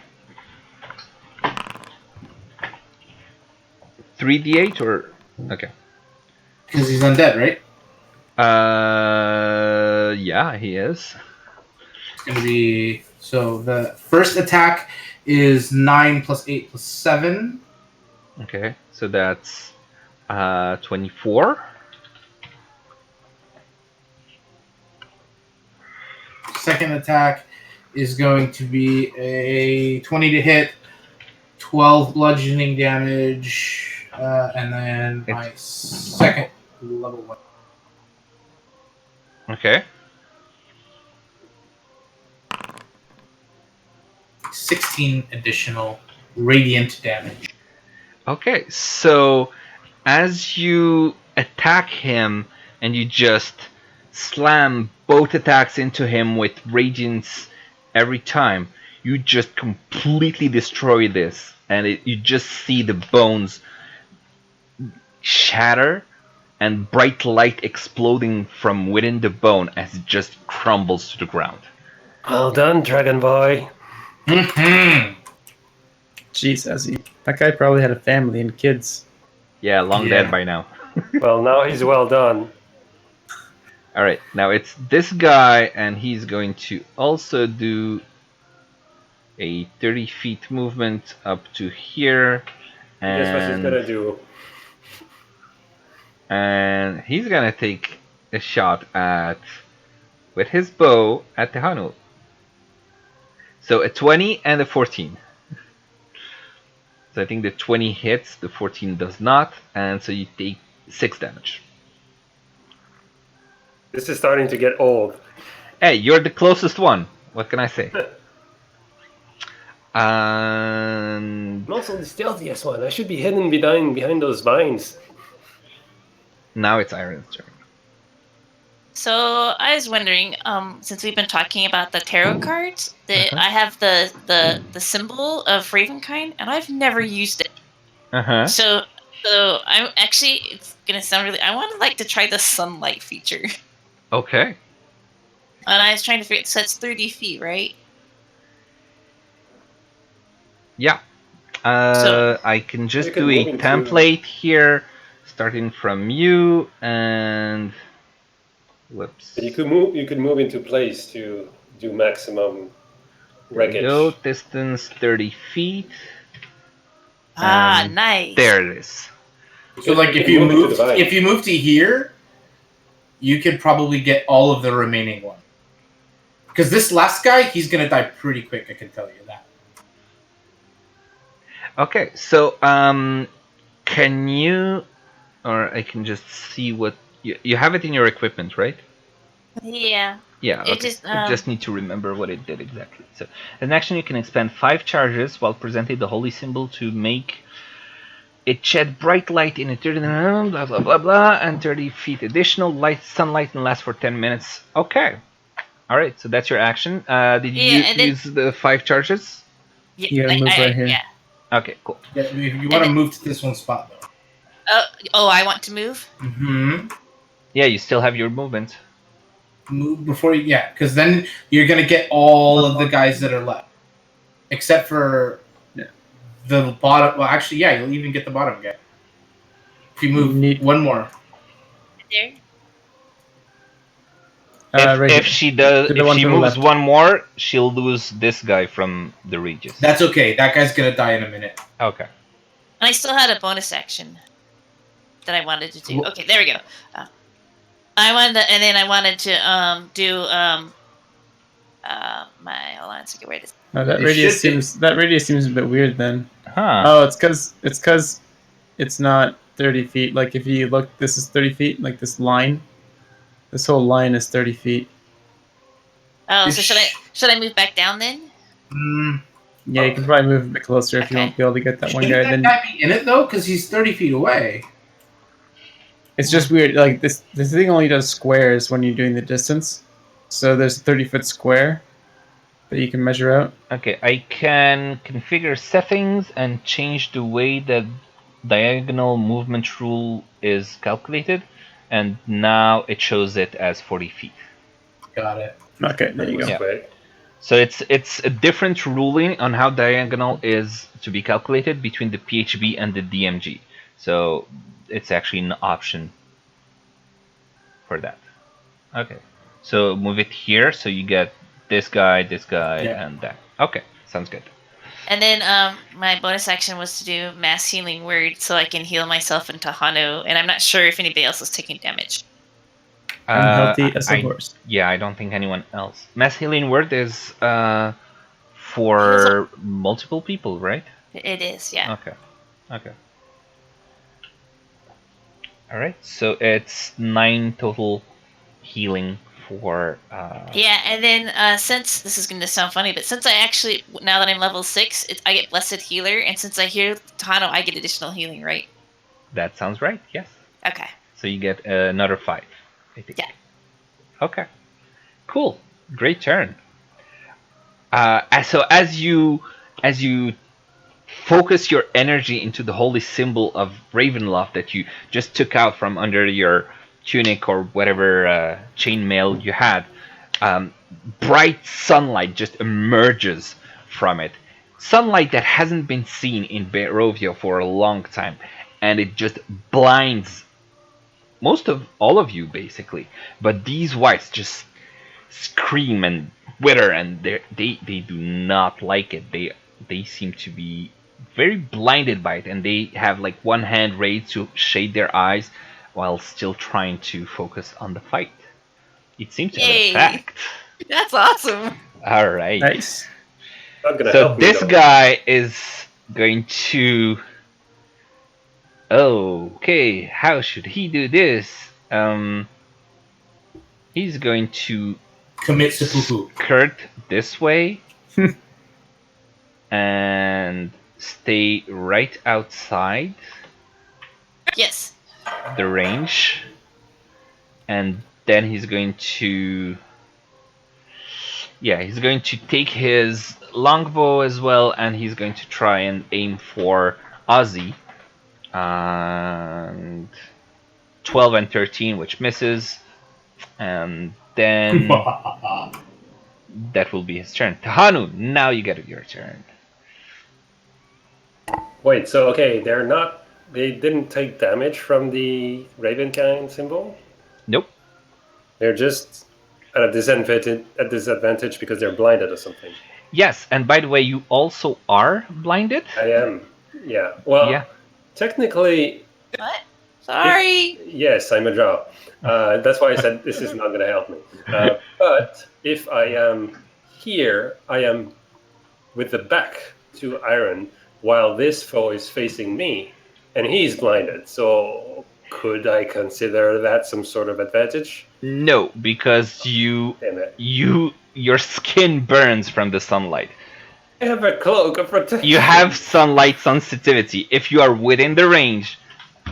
3d8 or okay. Because he's undead, right? Yeah, he is. It's gonna be so the first attack is 9 plus 8 plus 7. Okay, so that's 24. Second attack is going to be a 20 to hit, 12 bludgeoning damage, and then my second level 1. Okay. 16 additional radiant damage. Okay, so as you attack him and you just slam both attacks into him with radiance every time, you just completely destroy this, and you just see the bones shatter and bright light exploding from within the bone as it just crumbles to the ground. Well done, Dragon Boy. Mm-hmm. Jeez, Ozzy. That guy probably had a family and kids. Yeah, long dead by now. Well, now he's well done. Alright, now it's this guy, and he's going to also do a 30 feet movement up to here. Guess what he's gonna do? And he's gonna take a shot with his bow at the Hanu. So a 20 and a 14. So I think the 20 hits, the 14 does not, and so you take 6 damage. This is starting to get old. Hey, you're the closest one. What can I say? And I'm also the stealthiest one. I should be hidden behind those vines. now it's Irina's turn. So I was wondering, since we've been talking about the tarot cards, that Uh-huh. I have the symbol of Ravenkind, and I've never used it. Uh-huh. So I'm actually, it's gonna sound really. I want to like to try the sunlight feature, Okay. and I was trying to figure. So it's 30 feet, right? Yeah. I can You just could do a move into- template here, starting from you, and whoops. You could move into place to do maximum There we go. wreckage. Distance 30 feet. Nice. There it is. So, like, You if can you move into move, the vine. if you move to here, you could probably get all of the remaining one. Because this last guy, he's gonna die pretty quick. I can tell you that. Okay, so can you, or I can just see what you have it in your equipment, right? Yeah. Yeah. It Okay. just I just need to remember what it did exactly. So, as an action, you can expend 5 charges while presenting the holy symbol to make it shed bright light in a 30 blah blah blah blah and 30 feet additional light sunlight and lasts for 10 minutes. Okay. All right. So that's your action. Did you Yeah, and then- use the 5 charges? yeah, You gotta move right here. Yeah. Okay. Cool. Yeah, if you want to then- move to this one spot though. I want to move. Mm-hmm. Yeah, you still have your movement. Move before you, yeah, because then you're gonna get all of the guys that are left, except for the bottom. Well, actually, yeah, you'll even get the bottom guy. If you move one more. There. Right if here. she does, To the if one she to the moves left. one more, she'll lose this guy from the Regis. That's okay. That guy's gonna die in a minute. Okay. And I still had a bonus action that I wanted to do. Okay, there we go. I wanted to, and then I wanted to do my hold on a second, wait. Oh, that radius seems a bit weird then. Huh. Oh, it's because it's not 30 feet. Like if you look, this is 30 feet. Like this line, this whole line is 30 feet. Oh, so should I move back down then? Yeah, you can probably move a bit closer if you won't be able to get that one guy. Shouldn't that guy be in it though? Because he's 30 feet away. It's just weird. Like this thing only does squares when you're doing the distance. So there's a 30-foot square that you can measure out. Okay, I can configure settings and change the way the diagonal movement rule is calculated, and now it shows it as 40 feet. Got it. Okay, there you go. Yeah. So it's a different ruling on how diagonal is to be calculated between the PHB and the DMG. So it's actually an option for that. Okay. So move it here so you get this guy, and that. Okay, sounds good. And then my bonus action was to do mass healing word so I can heal myself into Hano, and I'm not sure if anybody else is taking damage. I'm healthy as a horse. Yeah, I don't think anyone else. Mass healing word is for multiple people, right? It is, yeah. Okay. All right, so it's 9 total healing for. Yeah, and then since this is going to sound funny, but since I actually now that I'm level 6, I get blessed healer, and since I heal Hano, I get additional healing, right? That sounds right. Yes. Okay. So you get another 5, I think. Yeah. Okay. Cool. Great turn. So as you focus your energy into the holy symbol of Ravenloft that you just took out from under your tunic or whatever chainmail you had, bright sunlight just emerges from it. Sunlight that hasn't been seen in Barovia for a long time, and it just blinds most of all of you basically. But these whites just scream and wither, and they do not like it. They seem to be very blinded by it, and they have like one hand raised to shade their eyes while still trying to focus on the fight. It seems to have an effect. That's awesome. All right. Nice. So this guy is going to. Okay, how should he do this? He's going to commit seppuku. skirt this way and stay right outside Yes. the range, and then he's going to take his longbow as well, and he's going to try and aim for Ozzy. And 12 and 13, which misses, and then that will be his turn. Tahanu, now you get your turn. Wait, so okay, they didn't take damage from the Ravenkind symbol? Nope. They're just at a disadvantage because they're blinded or something. Yes, and by the way, you also are blinded. I am. Yeah. Well, Yeah. technically, What? Sorry. yes, I'm a drow. That's why I said this is not going to help me. But if I am here, I am with the back to Iron, while this foe is facing me, and he's blinded. So could I consider that some sort of advantage? No, because Damn it. your skin burns from the sunlight. I have a cloak of protection. You have sunlight sensitivity. If you are within the range,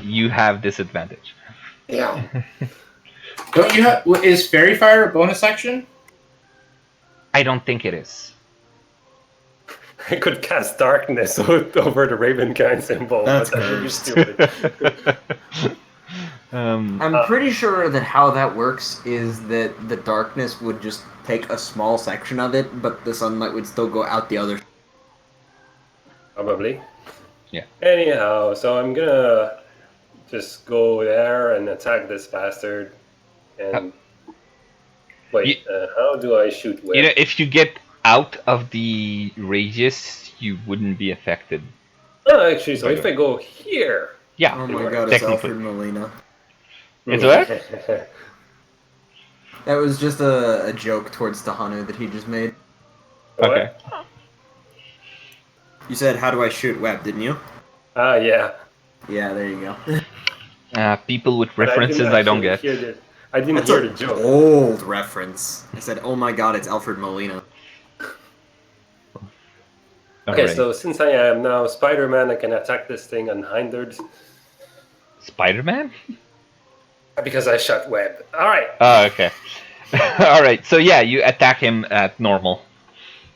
you have disadvantage. Yeah. Don't you have? Is Fairy Fire a bonus action? I don't think it is. I could cast darkness over the Ravenkind symbol. That's but that would be stupid. I'm pretty sure that how that works is that the darkness would just take a small section of it, but the sunlight would still go out the other. Probably. Yeah. Anyhow, so I'm gonna just go there and attack this bastard. And wait, how do I shoot with? You know, if you get out of the radius, you wouldn't be affected. Oh, actually, so if I go here. Yeah. Oh my god, it's Alfred Molina. It's what? That was just a joke towards Tahanu that he just made. Okay. You said, how do I shoot web, didn't you? Yeah. Yeah, there you go. People with references I don't get. I didn't That's hear an the joke. old reference. I said, oh my god, it's Alfred Molina. Okay, Alright. so since I am now Spider-Man, I can attack this thing unhindered. Spider-Man? Because I shot web. Alright. Oh, okay. Alright, so yeah, you attack him at normal.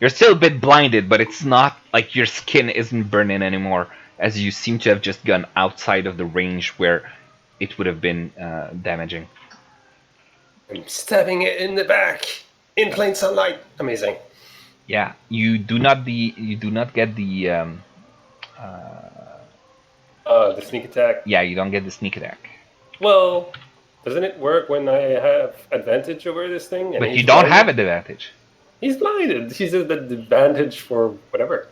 You're still a bit blinded, but it's not like your skin isn't burning anymore, as you seem to have just gone outside of the range where it would have been damaging. I'm stabbing it in the back. In plain sunlight. Amazing. Yeah, you do not get the The sneak attack. yeah, you don't get the sneak attack. Well, doesn't it work when I have advantage over this thing? But you don't have an advantage. He's blinded. He's at the advantage for whatever.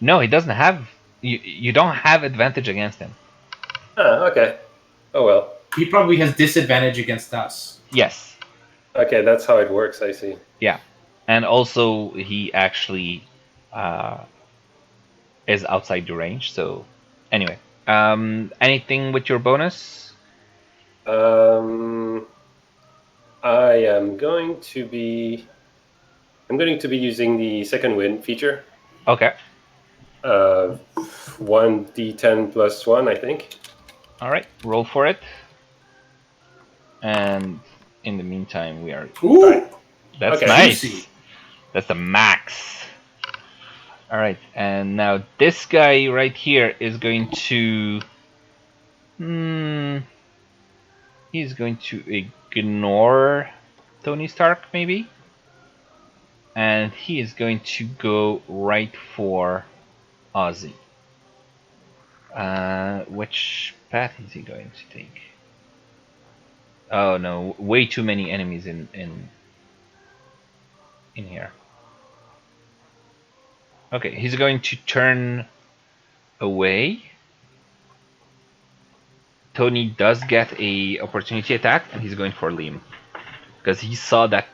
No, he doesn't have. You don't have advantage against him. Ah, okay. Oh well. He probably has disadvantage against us. Yes. Okay, that's how it works. I see. Yeah, and also he actually is outside the range. So anyway, anything with your bonus? I am going to be. I'm going to be using the second wind feature. Okay. 1d10 plus 1, I think. All right. Roll for it. And in the meantime, we are. Ooh, That's Okay. nice. juicy. That's a max. All right, and now this guy right here is going to. He's going to ignore Tony Stark, maybe, and he is going to go right for Ozzy. Which path is he going to take? Oh no, way too many enemies in here. Okay, he's going to turn away. Tony does get a opportunity attack, and he's going for Liam because he saw that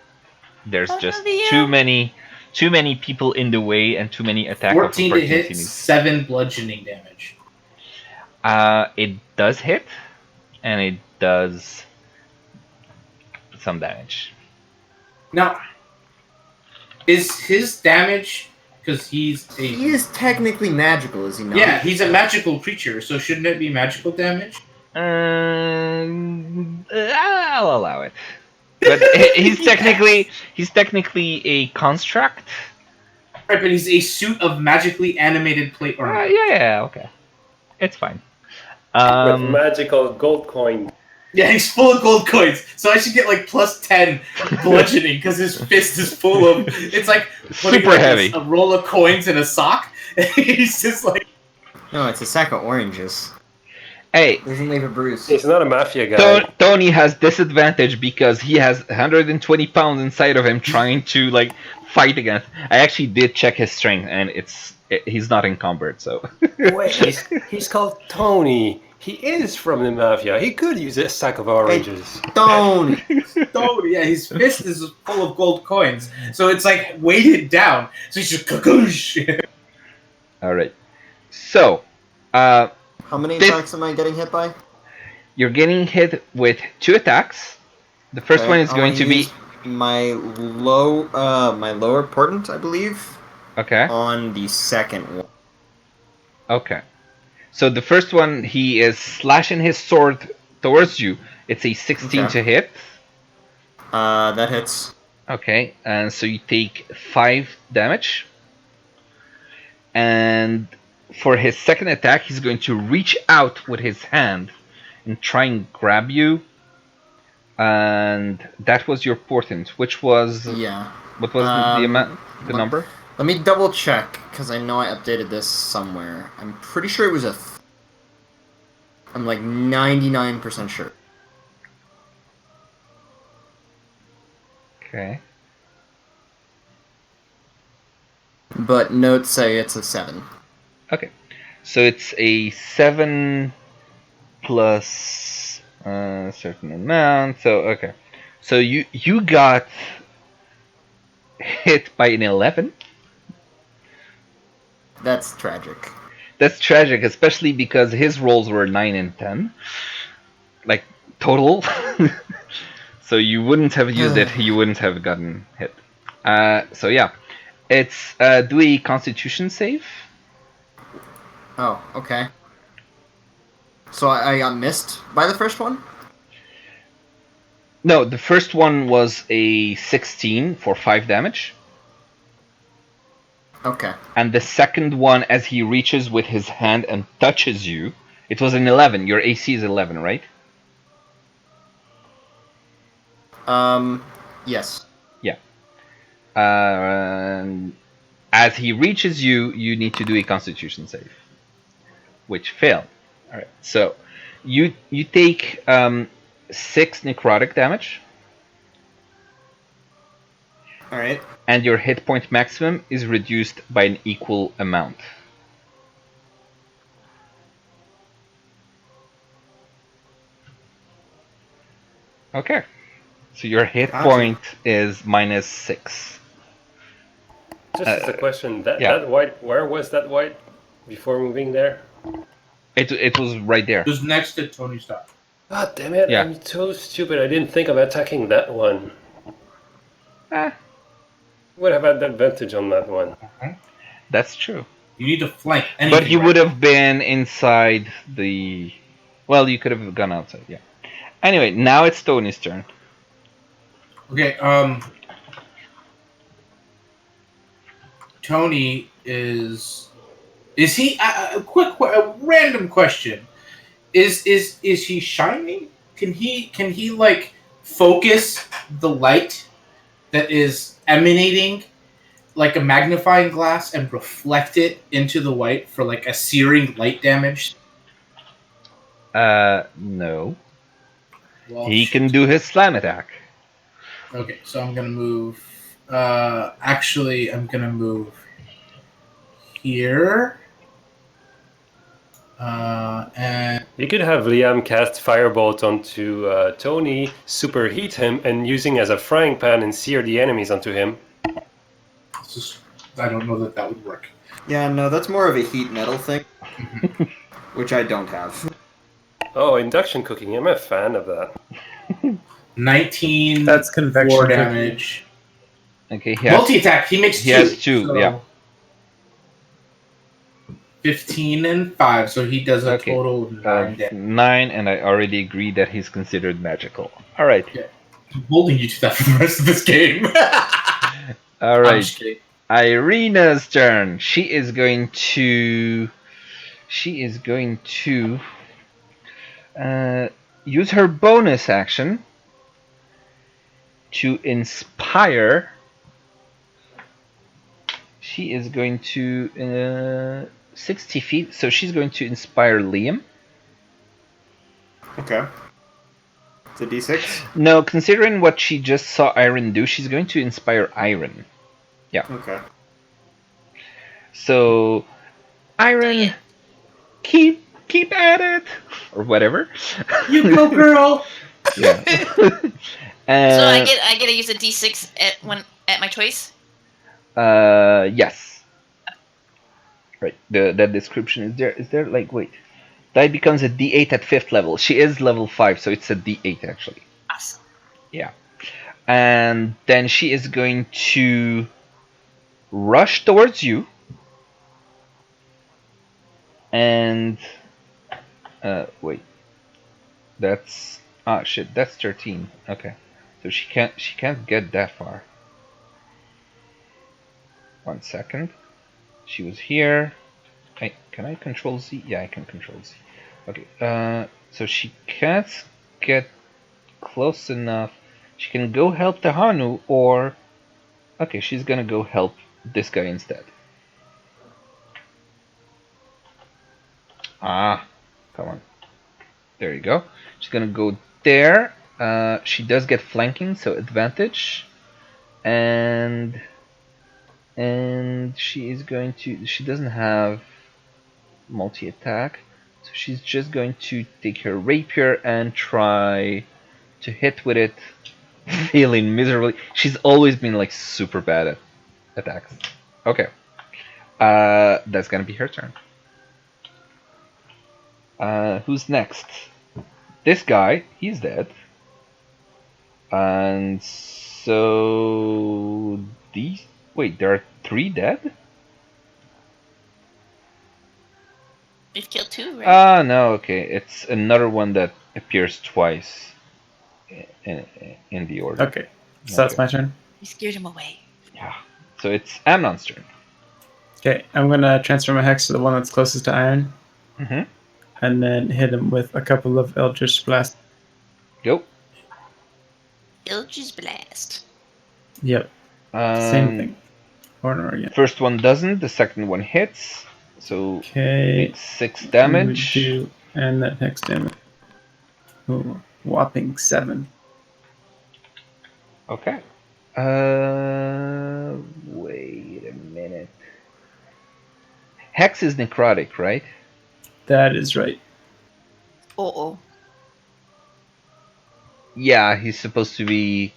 there's just too many people in the way and too many attack 14 to hit, opportunities. 7 bludgeoning damage. It does hit, and it does some damage. Now, is his damage because He is technically magical, is he not? Yeah, he's a magical creature, so shouldn't it be magical damage? I'll allow it. But he's technically a construct. Right, but he's a suit of magically animated plate armor. Yeah, okay, it's fine. With magical gold coin. Yeah, he's full of gold coins, so I should get like +10 bludgeoning because his fist is full of. It's like super like heavy. A roll of coins in a sock. He's just like. No, it's a sack of oranges. Hey, doesn't leave a bruise. He's not a mafia guy. Tony has disadvantage because he has 120 pounds inside of him trying to like fight against. I actually did check his strength, and he's not encumbered. So. Wait, he's called Tony. He is from the mafia. He could use a sack of oranges. Tony! Yeah, his fist is full of gold coins, so it's like weighted down. So he's just kakoosh. All right. So, how many attacks am I getting hit by? You're getting hit with 2 attacks. The first one is going to be my lower portent, I believe. Okay. On the second one. Okay. So the first one, he is slashing his sword towards you. It's a 16 to hit. That hits. Okay, and so you take 5 damage. And for his second attack, he's going to reach out with his hand and try and grab you. And that was your portent, which was... Yeah. What was the amount, the number? Let me double check, because I know I updated this somewhere. I'm pretty sure it was I'm like 99% sure. Okay. But notes say it's a 7. Okay. So it's a 7 plus a certain amount. So, okay. So you got hit by an 11. That's tragic. That's tragic, especially because his rolls were 9 and 10. Like, total. So you wouldn't have used it, you wouldn't have gotten hit. So yeah. It's do a constitution save. Oh, okay. So I got missed by the first one? No, the first one was a 16 for 5 damage. Okay. And the second one, as he reaches with his hand and touches you, it was an 11. Your AC is 11, right? Yes. Yeah. As he reaches you, you need to do a constitution save, which failed. All right. So you take 6 necrotic damage. All right. And your hit point maximum is reduced by an equal amount. Okay. So your hit point is -6. Just a question. That white, where was that white before moving there? It was right there. It was next to Tony's stuff. God damn it! Yeah. I'm so stupid. I didn't think of attacking that one. Would have had the advantage on that one. That's true. You need to flank anything. But you would have been inside the... Well, you could have gone outside, yeah. Anyway, now it's Tony's turn. Okay, Tony is he... a random question. Is he shining? Can he like focus the light that is emanating like a magnifying glass and reflect it into the white for like a searing light damage? No. Well, he can do his slam attack. Okay, so I'm gonna move. Actually, I'm gonna move here. And you could have Liam cast Firebolt onto Tony, superheat him, and using as a frying pan and sear the enemies onto him. I don't know that would work. Yeah, no, that's more of a heat metal thing, which I don't have. Oh, induction cooking. I'm a fan of that. 19. That's convection 4 damage. Okay, he has, multi-attack. He makes he 2. has 2, so yeah. 15 and 5, so he does a Okay. total of 9 damage. 9, and I already agreed that he's considered magical. All right. I'm holding you to that for the rest of this game. All I'm right. just kidding. Irina's turn. She is going to use her bonus action to inspire. She is going to 60 feet, so she's going to inspire Liam. Okay. It's a D6? No, considering what she just saw Iron do, she's going to inspire Iron. Yeah. Okay. So, Iron, keep at it, or whatever. You go, girl. Yeah. So I get to use a D6 at my choice. Yes. Right. That description is there. Is there like wait? That becomes a D8 at 5th level. She is level 5, so it's a D8 actually. Awesome. Yeah. And then she is going to rush towards you. And wait. That's shit, that's 13. Okay. So she can't get that far. 1 second. She was here. Can I control Z? Yeah, I can control Z. Okay. So she can't get close enough. She can go help Tahanu, or okay, she's gonna go help this guy instead. Ah, come on. There you go. She's gonna go there. She does get flanking, so advantage. And she is going to. She doesn't have multi-attack, so she's just going to take her rapier and try to hit with it, failing miserably. She's always been like super bad at attacks. Okay. That's gonna be her turn. Who's next? This guy, he's dead. And so these. Wait, there are 3 dead? We've killed 2, right? No, okay. It's another one that appears twice in the order. Okay, so that's my turn. We scared him away. Yeah. So it's Amnon's turn. Okay, I'm gonna transfer my hex to the one that's closest to Iron, Mm-hmm. and then hit him with a couple of Eldritch Blasts. Go. Eldritch Blast. Yep, same thing. Or again. First one doesn't. The second one hits. So Okay, it's 6 damage. And that hex damage. Ooh, whopping 7. Okay. Wait a minute. Hex is necrotic, right? That is right. Oh. Yeah, he's supposed to be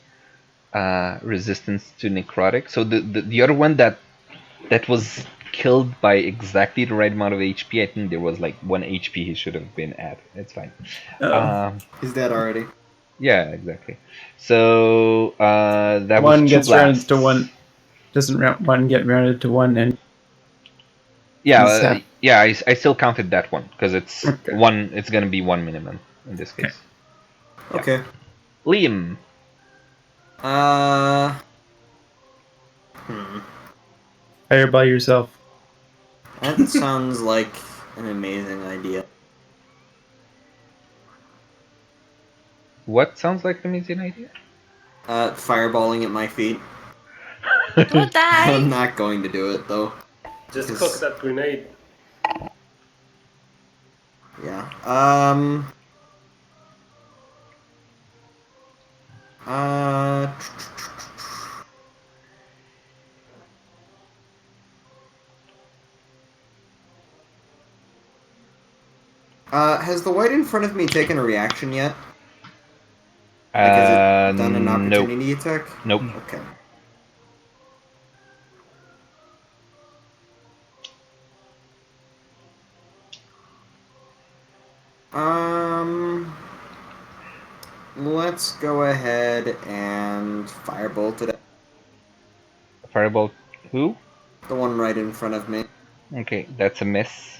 resistance to necrotic. So the other one that was killed by exactly the right amount of HP, I think there was like 1 HP he should have been at. It's fine. He's dead already. Yeah, exactly. So that one was 2 gets blasts. rounded to 1. Doesn't one get rounded to 1 and yeah, I still counted that one because it's okay. 1. It's gonna be 1 minimum in this case. Okay. Yeah. Liam. Fire by yourself. That sounds like an amazing idea. What sounds like an amazing idea? Fireballing at my feet. Don't die. I'm not going to do it though. Just cook that grenade. Yeah. Has the white in front of me taken a reaction yet? Like, has it done an opportunity attack? Nope. Okay. Let's go ahead and firebolt it. Firebolt who? The one right in front of me. Okay, that's a miss.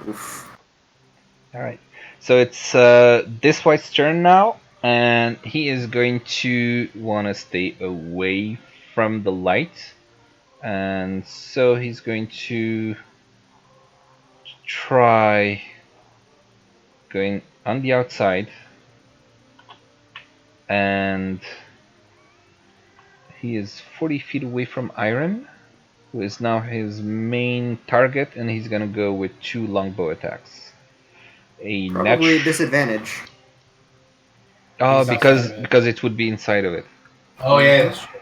Oof. Alright. So it's this white's turn now, and he is going to want to stay away from the light. And so he's going to try going on the outside. And he is 40 feet away from Iron, who is now his main target, and he's gonna go with 2 longbow attacks. Probably disadvantage. Oh, because it would be inside of it. Oh yeah, that's true.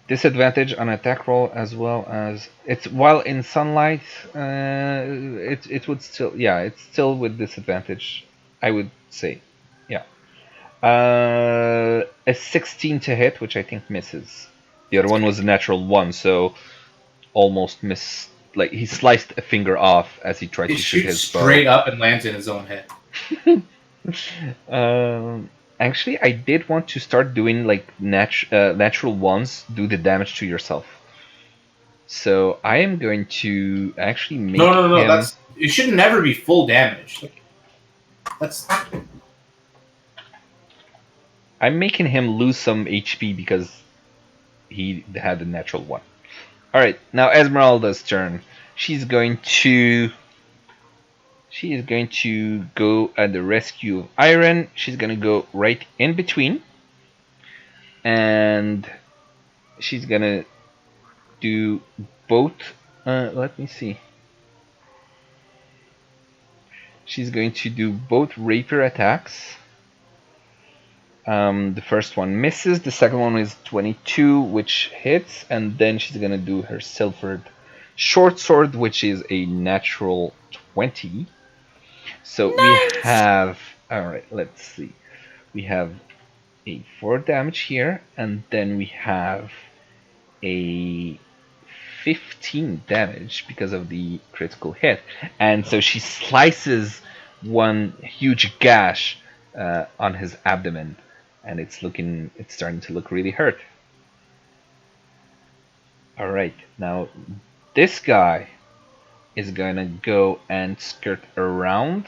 Disadvantage on attack roll, as well as it's while in sunlight. It would still, yeah, it's still with disadvantage, I would say. Yeah. A 16 to hit, which I think misses. The other one was a natural 1, so almost missed. Like, he sliced a finger off as he tried to shoot his bow. Straight up and lands in his own head. Actually, I did want to start doing like natural ones do the damage to yourself. So I am going to actually make No. That's it. Should never be full damage. That's. I'm making him lose some HP because he had a natural 1. All right, now Esmeralda's turn. She is going to go at the rescue of Iron. She's going to go right in between. And she's going to do both. Let me see. She's going to do both rapier attacks. The first one misses. The second one is 22, which hits. And then she's going to do her silvered short sword, which is a natural 20. So nice. We have, alright, let's see. We have a 4 damage here, and then we have a 15 damage because of the critical hit. And so she slices one huge gash on his abdomen, and it's starting to look really hurt. Alright, now this guy is gonna go and skirt around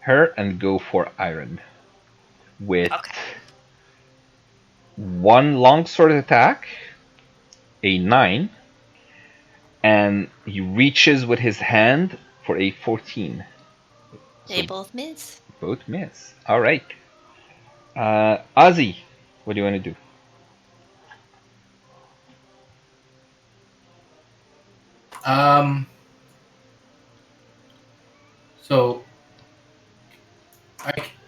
her and go for Iron with 1 longsword attack, a 9, and he reaches with his hand for a 14. They both miss. Both miss. All right. Ozzy, what do you want to do? So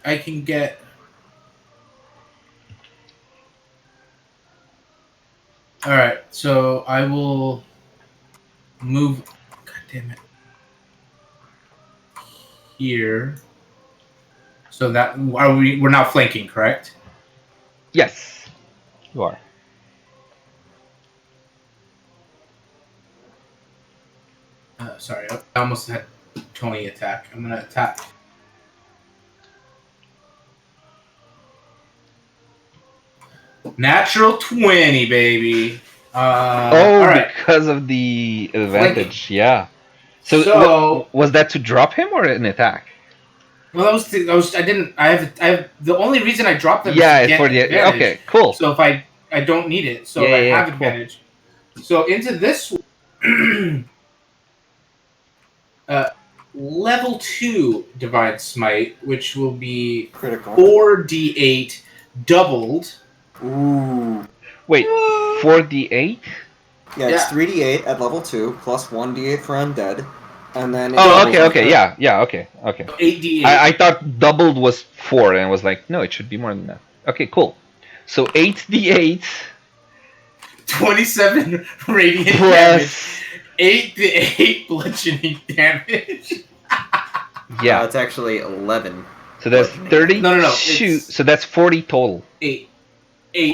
I can get. All right, so I will move. God damn it! Here. So that we're now flanking, correct? Yes, you are. Sorry, I almost had Tony attack. I'm gonna attack. Natural 20, baby. All right. Because of the advantage, yeah. So was that to drop him or an attack? Well, I have the only reason I dropped them. Yeah, is to get for the advantage. Okay, cool. So if I don't need it, so I have advantage. So into this level 2 Divine Smite, which will be critical 4d8 doubled. Ooh. Wait, 4d8? Yeah, it's 3d8 at level 2 plus 1d8 for undead. And then okay. Yeah, okay. 8d8. I thought doubled was 4, and I was like, no, it should be more than that. Okay, cool. So 8d8. 27 radiant damage. 8d8 bludgeoning damage. Yeah. It's actually 11. So that's 30? No. So that's 40 total. 8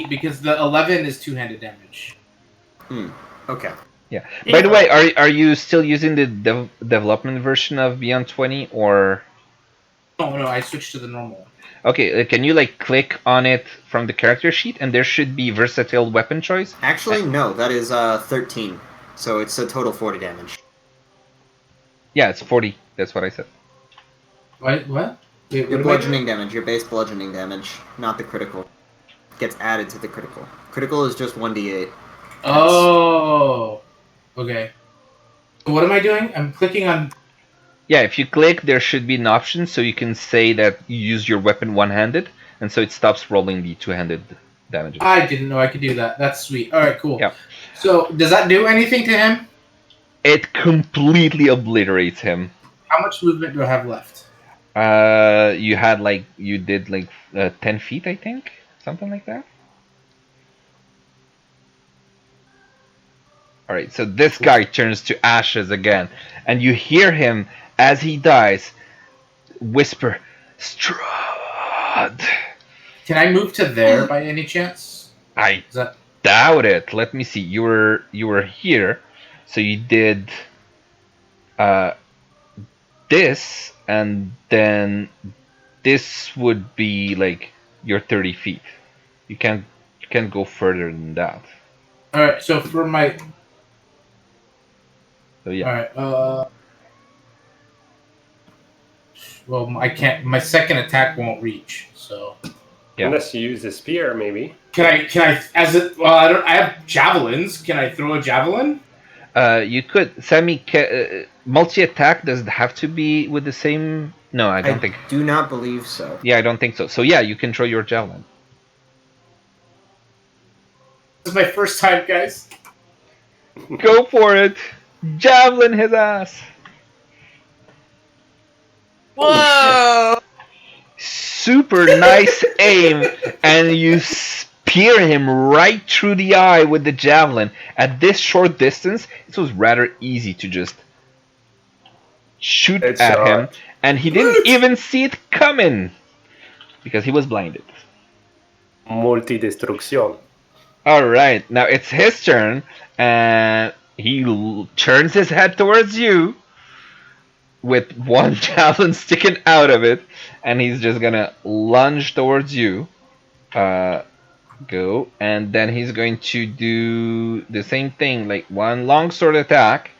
because the 11 is two-handed damage. Okay. Yeah. By the way, are you still using the development version of Beyond 20, or? No, I switched to the normal one. Okay, can you like click on it from the character sheet, and there should be versatile weapon choice? Actually, no. That is 13. So it's a total 40 damage. Yeah, it's 40. That's what I said. What? Wait, Your bludgeoning damage, your base bludgeoning damage, not the critical, gets added to the critical. Critical is just 1d8. Oh, okay. What am I doing? I'm clicking on. Yeah, if you click, there should be an option so you can say that you use your weapon one-handed, and so it stops rolling the two-handed damages. I didn't know I could do that. That's sweet. All right, cool. Yeah. So, does that do anything to him? It completely obliterates him. How much movement do I have left? You did 10 feet, I think, something like that. All right, so this guy turns to ashes again, and you hear him as he dies whisper, "Strahd." Can I move to there by any chance? I doubt it. Let me see. You were here, so you did this, and then this would be like your 30 feet. You can't go further than that. All right. So for my. So yeah. All right. Well, I can't. My second attack won't reach. So. Yeah. Unless you use a spear, maybe. Can I? As it. Well, I don't. I have javelins. Can I throw a javelin? You could. Multi-attack, does it have to be with the same? No, I don't think. Do not believe so. Yeah, I don't think so. So yeah, you can throw your javelin. This is my first time, guys. Go for it. Javelin his ass. Whoa! Super nice aim, and you spear him right through the eye with the javelin. At this short distance, it was rather easy to just shoot at him, and he didn't even see it coming because he was blinded. Multidestrucción. All right, now it's his turn, and he turns his head towards you with one javelin sticking out of it, and he's just gonna lunge towards you. Go, and then he's going to do the same thing, like one longsword attack.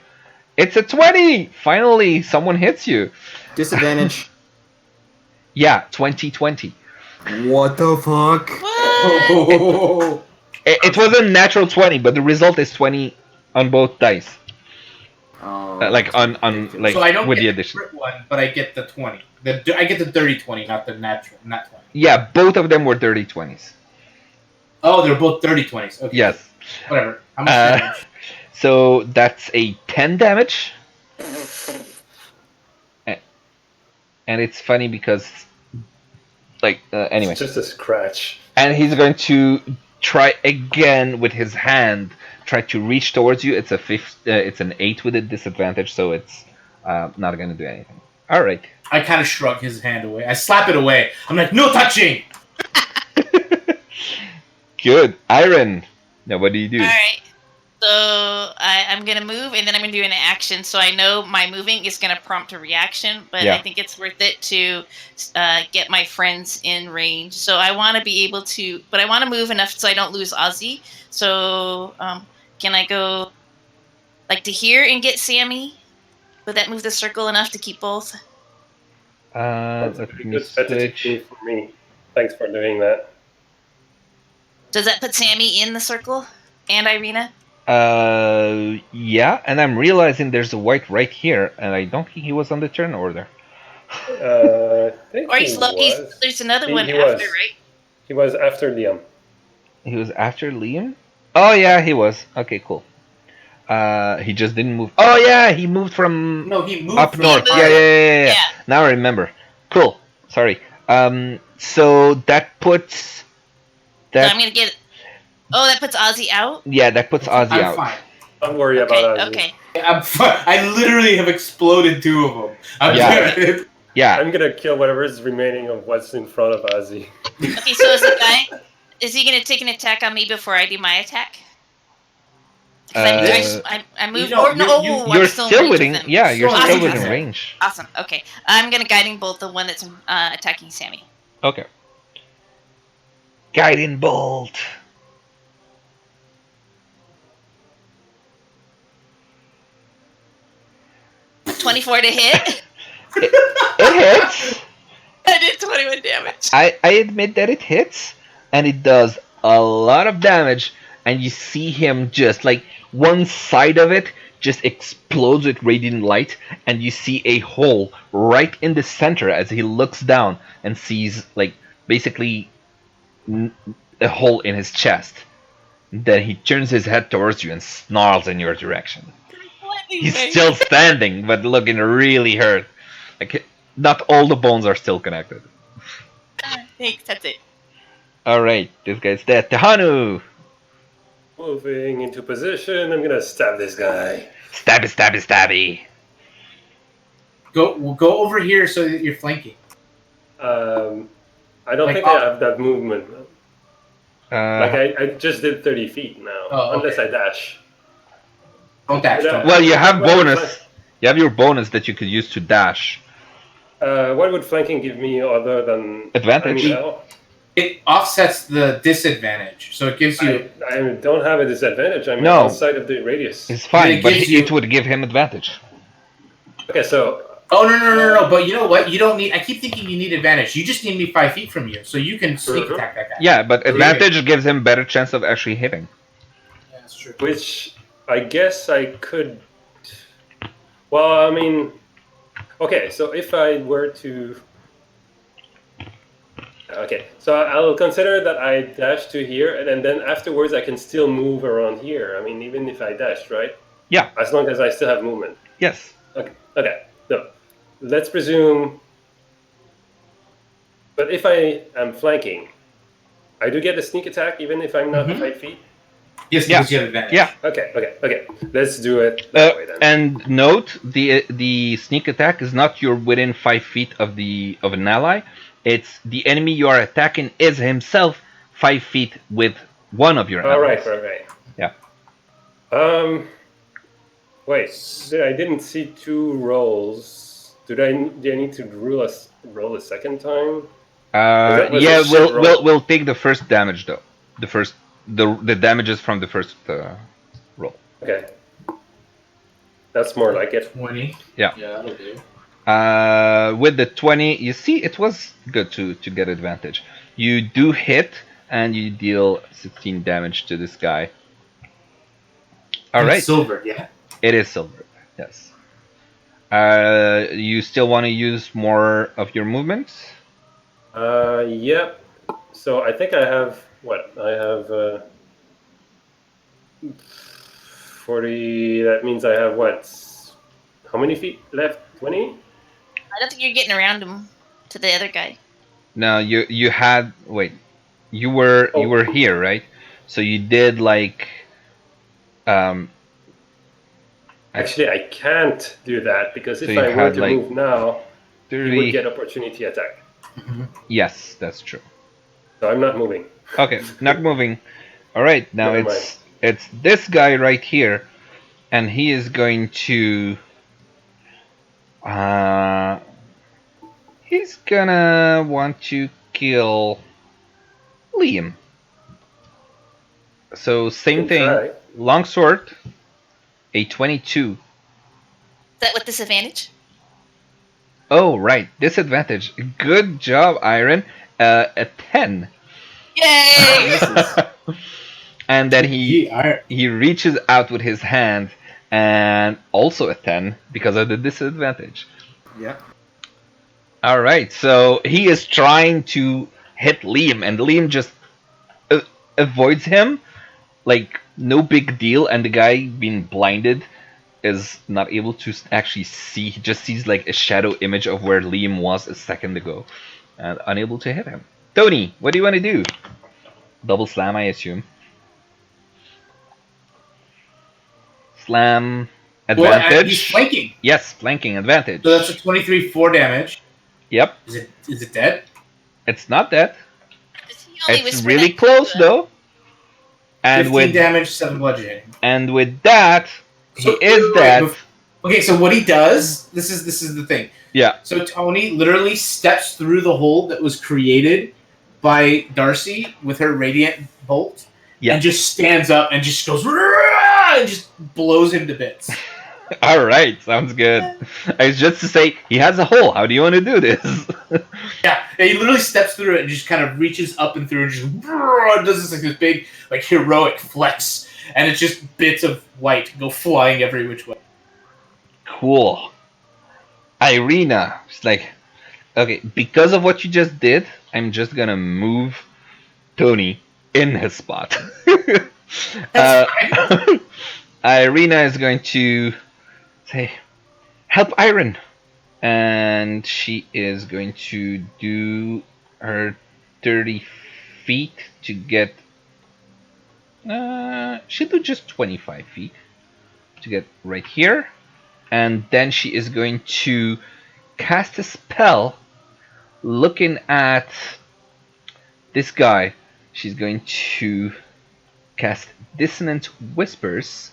It's a 20! Finally, someone hits you. Disadvantage. Yeah, 20. What the fuck? What? It was a natural 20, but the result is 20 on both dice. Oh, So I don't with get the addition. crit one, but I get the 20. I get the dirty 20, not the natural, not 20. Yeah, both of them were dirty 20s. Oh, they're both dirty 20s. Okay. Yes. Whatever. How much damage? So that's a 10 damage. And it's funny because, anyway. It's just a scratch. And he's going to try again with his hand, try to reach towards you. It's it's an 8 with a disadvantage, so it's not going to do anything. All right. I kind of shrug his hand away. I slap it away. I'm like, no touching! Good. Iron. Now what do you do? All right. So I'm going to move, and then I'm going to do an action. So I know my moving is going to prompt a reaction, but Yeah. I think it's worth it to get my friends in range. So I want to be able to, but I want to move enough so I don't lose Ozzy. So can I go to here and get Sammy? Would that move the circle enough to keep both? That's a Let pretty me good strategy switch. for me. Thanks for doing that. Does that put Sammy in the circle and Irina? Yeah, and I'm realizing there's a white right here, and I don't think he was on the turn order. I think Or there's another one He after, was. right? He was after Liam. He was after Liam? Oh, yeah, he was. Okay, cool. He just didn't move. Oh, yeah, he moved from No, he moved up from north. the- Yeah. Yeah. Now I remember. Cool. Sorry. So that puts... So I'm going to get... Oh, that puts Ozzy out? Yeah, that puts Ozzy I'm out. fine. Don't worry about Ozzy. Okay. I'm fine. I literally have exploded 2 of them. I'm Yeah. good. Yeah. I'm gonna kill whatever is remaining of what's in front of Ozzy. Okay, so is he going to take an attack on me before I do my attack? I moved. You know, I'm still in range within. of them. Yeah, you're Still still in range within of them. range. Awesome. Okay, I'm gonna guiding bolt the one that's attacking Sammy. Okay. Guiding bolt. $24 to hit. It hits. I did 21 damage. I admit that it hits, and it does a lot of damage. And you see him just like one side of it just explodes with radiant light, and you see a hole right in the center as he looks down and sees like basically a hole in his chest. Then he turns his head towards you and snarls in your direction. He's still standing, but looking really hurt. Like not all the bones are still connected. Thanks, that's it. Alright, this guy's dead. Tehanu! Moving into position, I'm gonna stab this guy. Stabby, stabby, stabby. We'll go over here so that you're flanking. I don't think I have that movement. I just did 30 feet now, unless I dash. Don't dash. Well, you have bonus. You have your bonus that you could use to dash. What would flanking give me other than advantage? It offsets the disadvantage, so it gives you. I don't have a disadvantage. I'm no. outside of the radius. It's fine, but it would give him advantage. Okay, so. Oh no! But you know what? You don't need. I keep thinking you need advantage. You just need me 5 feet from you, so you can sneak attack that guy. Yeah, but advantage gives him better chance of actually hitting. Yeah, that's true. Which I guess I could. Well, I mean, okay. So if I were to. Okay, so I'll consider that I dash to here, and then afterwards I can still move around here. I mean, even if I dash, right? Yeah. As long as I still have movement. Yes. Okay. So let's presume. But if I am flanking, I do get a sneak attack even if I'm not 5 feet. Yes, because you have advantage. Yeah. Okay. Let's do it that way then. And note the sneak attack is not you're within 5 feet of an ally. It's the enemy you are attacking is himself 5 feet with one of your allies. Right. Yeah. Wait. I didn't see 2 rolls. Do I need to roll a second time? Yeah. We'll take the first damage though. The damages from the first roll. Okay. That's more like it. 20. Yeah. Yeah, that'll do. With the 20, you see, it was good to get advantage. You do hit, and you deal 16 damage to this guy. All right. Silver, yeah. It is silver, yes. You still want to use more of your movements? Yep. So I think I have, I have 40, that means I have how many feet left? 20? I don't think you're getting around him to the other guy. No, you had you were here, right? So you did actually I can't do that because if I were to move now, 30... you would get opportunity attack. Yes, that's true. So I'm not moving. Okay, not moving. All right, now it's this guy right here, and he is going to. He's gonna want to kill Liam. So same thing. Try. Longsword, a 22. Is that with disadvantage? Oh right, disadvantage. Good job, Iron. A 10. Yay! And then he reaches out with his hand, and also a 10 because of the disadvantage. Yeah. All right, so he is trying to hit Liam, and Liam just avoids him, like no big deal. And the guy being blinded is not able to actually see. He just sees like a shadow image of where Liam was a second ago, and unable to hit him. Tony, what do you want to do? Double slam, I assume. Slam advantage. Well, he's flanking. Yes, flanking advantage. So that's a 23 4 damage. Yep. Is it dead? It's not dead. It's really close though. And 15 damage, 7 bludgeoning. And with that, So, he is dead. Okay, so what he does, this is the thing. Yeah. So Tony literally steps through the hole that was created by Darcy with her radiant bolt, and just stands up and just goes and just blows him to bits. All right, sounds good. I was just to say he has a hole. How do you want to do this? Yeah, he literally steps through it and just kind of reaches up and through and just does this big heroic flex, and it's just bits of white go flying every which way. Cool. Irina, she's like, okay, because of what you just did, I'm just gonna move Tony in his spot. Irina is going to say, help Iron. And she is going to do her 30 feet to get... she'll do just 25 feet to get right here. And then she is going to cast a spell looking at this guy. She's going to cast Dissonant Whispers.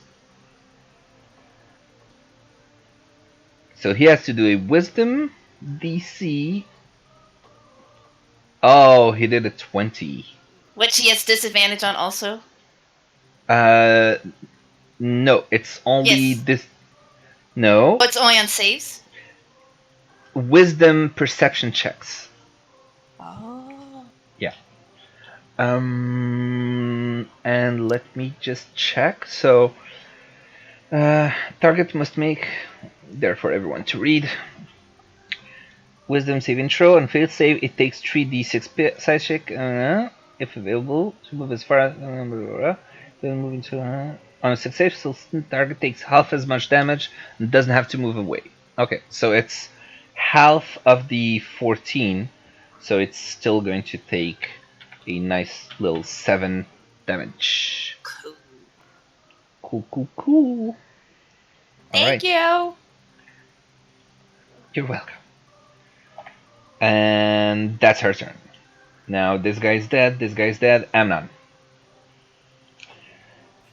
So he has to do a Wisdom DC. Oh, he did a 20. Which he has disadvantage on also? No, it's only this. No. Oh, it's only on saves? Wisdom perception checks. Oh. Yeah. And let me just check. So, target must make, there for everyone to read. Wisdom saving throw and failed save. It takes 3d6 side check, if available, to move as far as. Then moving to on a successful target takes half as much damage and doesn't have to move away. Okay, so it's half of the 14, so it's still going to take a nice little 7 damage. Cool. Thank you. You're welcome. And that's her turn. Now this guy's dead. Amnon.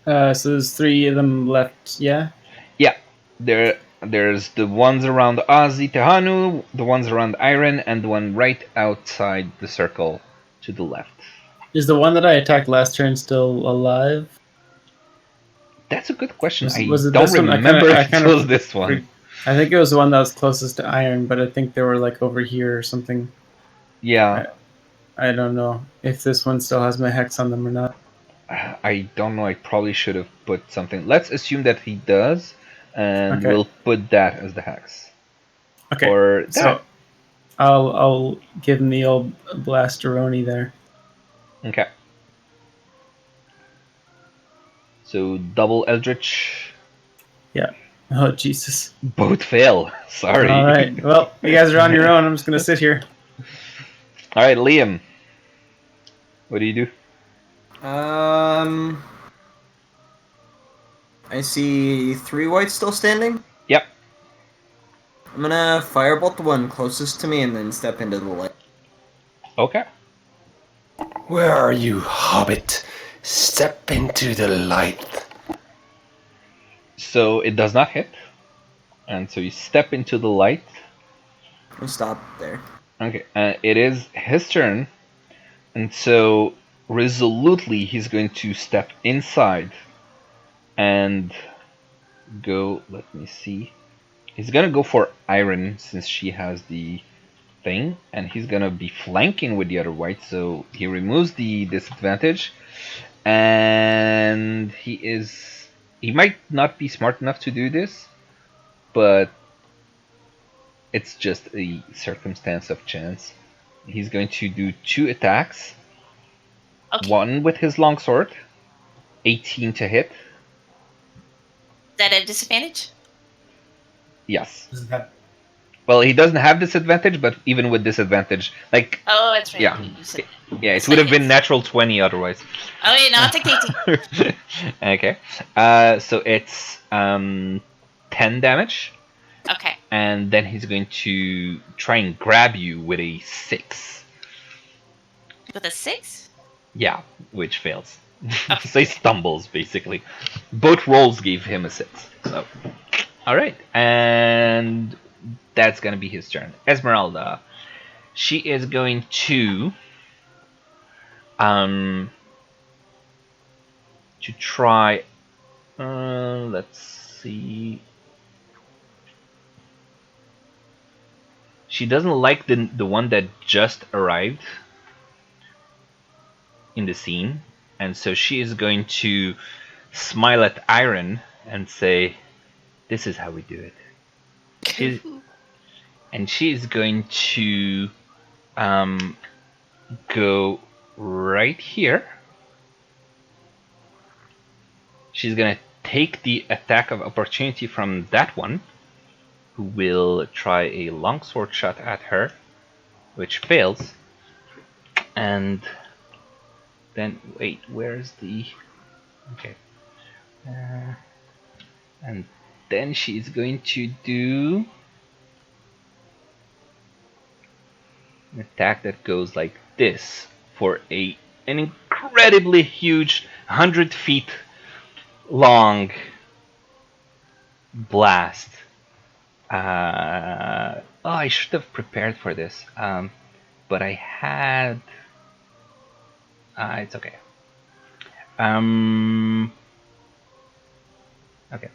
So there's 3 of them left, yeah? Yeah. There's the ones around Ozzy Tehanu, the ones around Iron, and the one right outside the circle to the left. Is the one that I attacked last turn still alive? That's a good question. Was I it don't this one? remember if it was this one. I think it was the one that was closest to Iron, but I think they were like over here or something. Yeah. I don't know if this one still has my hex on them or not. I don't know. I probably should have put something. Let's assume that he does, and we'll put that as the hex. Okay. Or that. So I'll give him the old blasteroni there. Okay. So double Eldritch. Yeah. Oh Jesus. Both fail. Sorry. All right. Well, you guys are on your own. I'm just gonna sit here. All right, Liam. What do you do? I see 3 whites still standing. Yep. I'm gonna firebolt the one closest to me and then step into the light. Okay. Where are you, hobbit? Step into the light. So it does not hit. And so you step into the light. We'll stop there. Okay. It is his turn. And so resolutely he's going to step inside and go, let me see. He's going to go for Iron since she has the thing. And he's going to be flanking with the other white. So he removes the disadvantage. And he might not be smart enough to do this, but it's just a circumstance of chance. He's going to do 2 attacks. Okay. One with his longsword, 18 to hit. Is that a disadvantage? Yes. Well, he doesn't have disadvantage, but even with disadvantage, like... Oh, that's right. Yeah. You said It would have been natural 20 otherwise. Okay, now I'll take 18. Okay. So it's 10 damage. Okay. And then he's going to try and grab you with a 6. With a 6? Yeah, which fails. So he stumbles, basically. Both rolls gave him a 6. So, all right, and that's gonna be his turn. Esmeralda, she is going to try. Let's see. She doesn't like the one that just arrived in the scene, and so she is going to smile at Iron and say, "This is how we do it." She is going to go right here. She's gonna take the attack of opportunity from that one, who will try a longsword shot at her, which fails. And then, wait, where's the... Okay. And then she's going to do an attack that goes like this for an incredibly huge 100 feet long blast. I should have prepared for this, but I had... it's okay. Okay.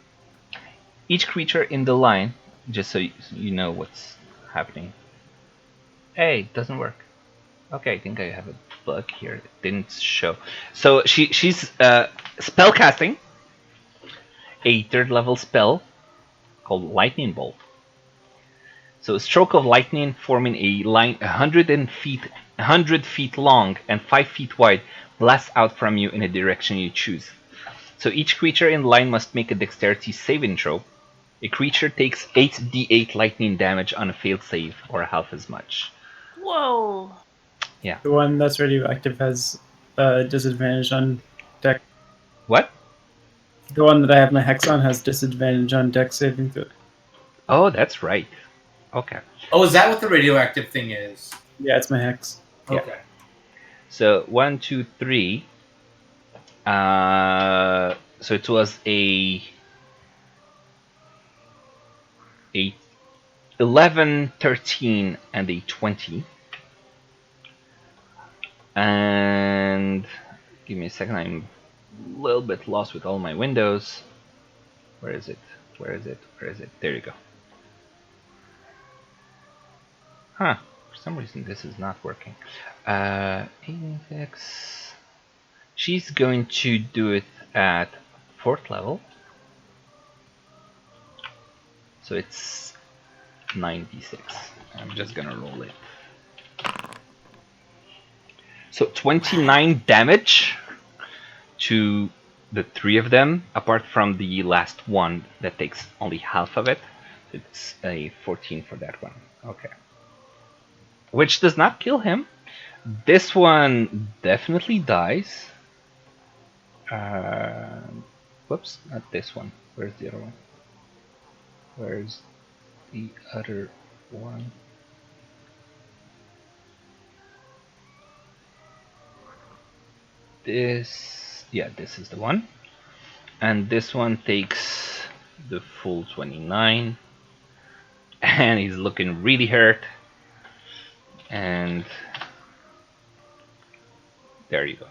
Each creature in the line, just so you know what's happening. Hey, it doesn't work. Okay, I think I have a bug here. It didn't show. So she's spellcasting a 3rd level spell called Lightning Bolt. So a stroke of lightning forming a line 100 feet long and 5 feet wide blasts out from you in a direction you choose. So each creature in the line must make a dexterity saving throw. A creature takes 8d8 lightning damage on a failed save, or half as much. Whoa. Yeah. The one that's radioactive has disadvantage on deck. What? The one that I have my hex on has disadvantage on deck saving throw. Oh, that's right. Okay. Oh, is that what the radioactive thing is? Yeah, it's my hex. Yeah. Okay. So 1, 2, 3. So it was a 11, 13, and a 20. And give me a second. I'm a little bit lost with all my windows. Where is it? Where is it? Where is it? There you go. Huh. For some reason this is not working. Index. She's going to do it at 4th level. So it's 96. I'm just gonna roll it. So 29 damage to the 3 of them, apart from the last one that takes only half of it. It's a 14 for that one. Okay. Which does not kill him. This one definitely dies. Whoops, not this one. Where's the other one? Where's the other one? This, yeah, this is the one. And this one takes the full 29. And he's looking really hurt. And there you go.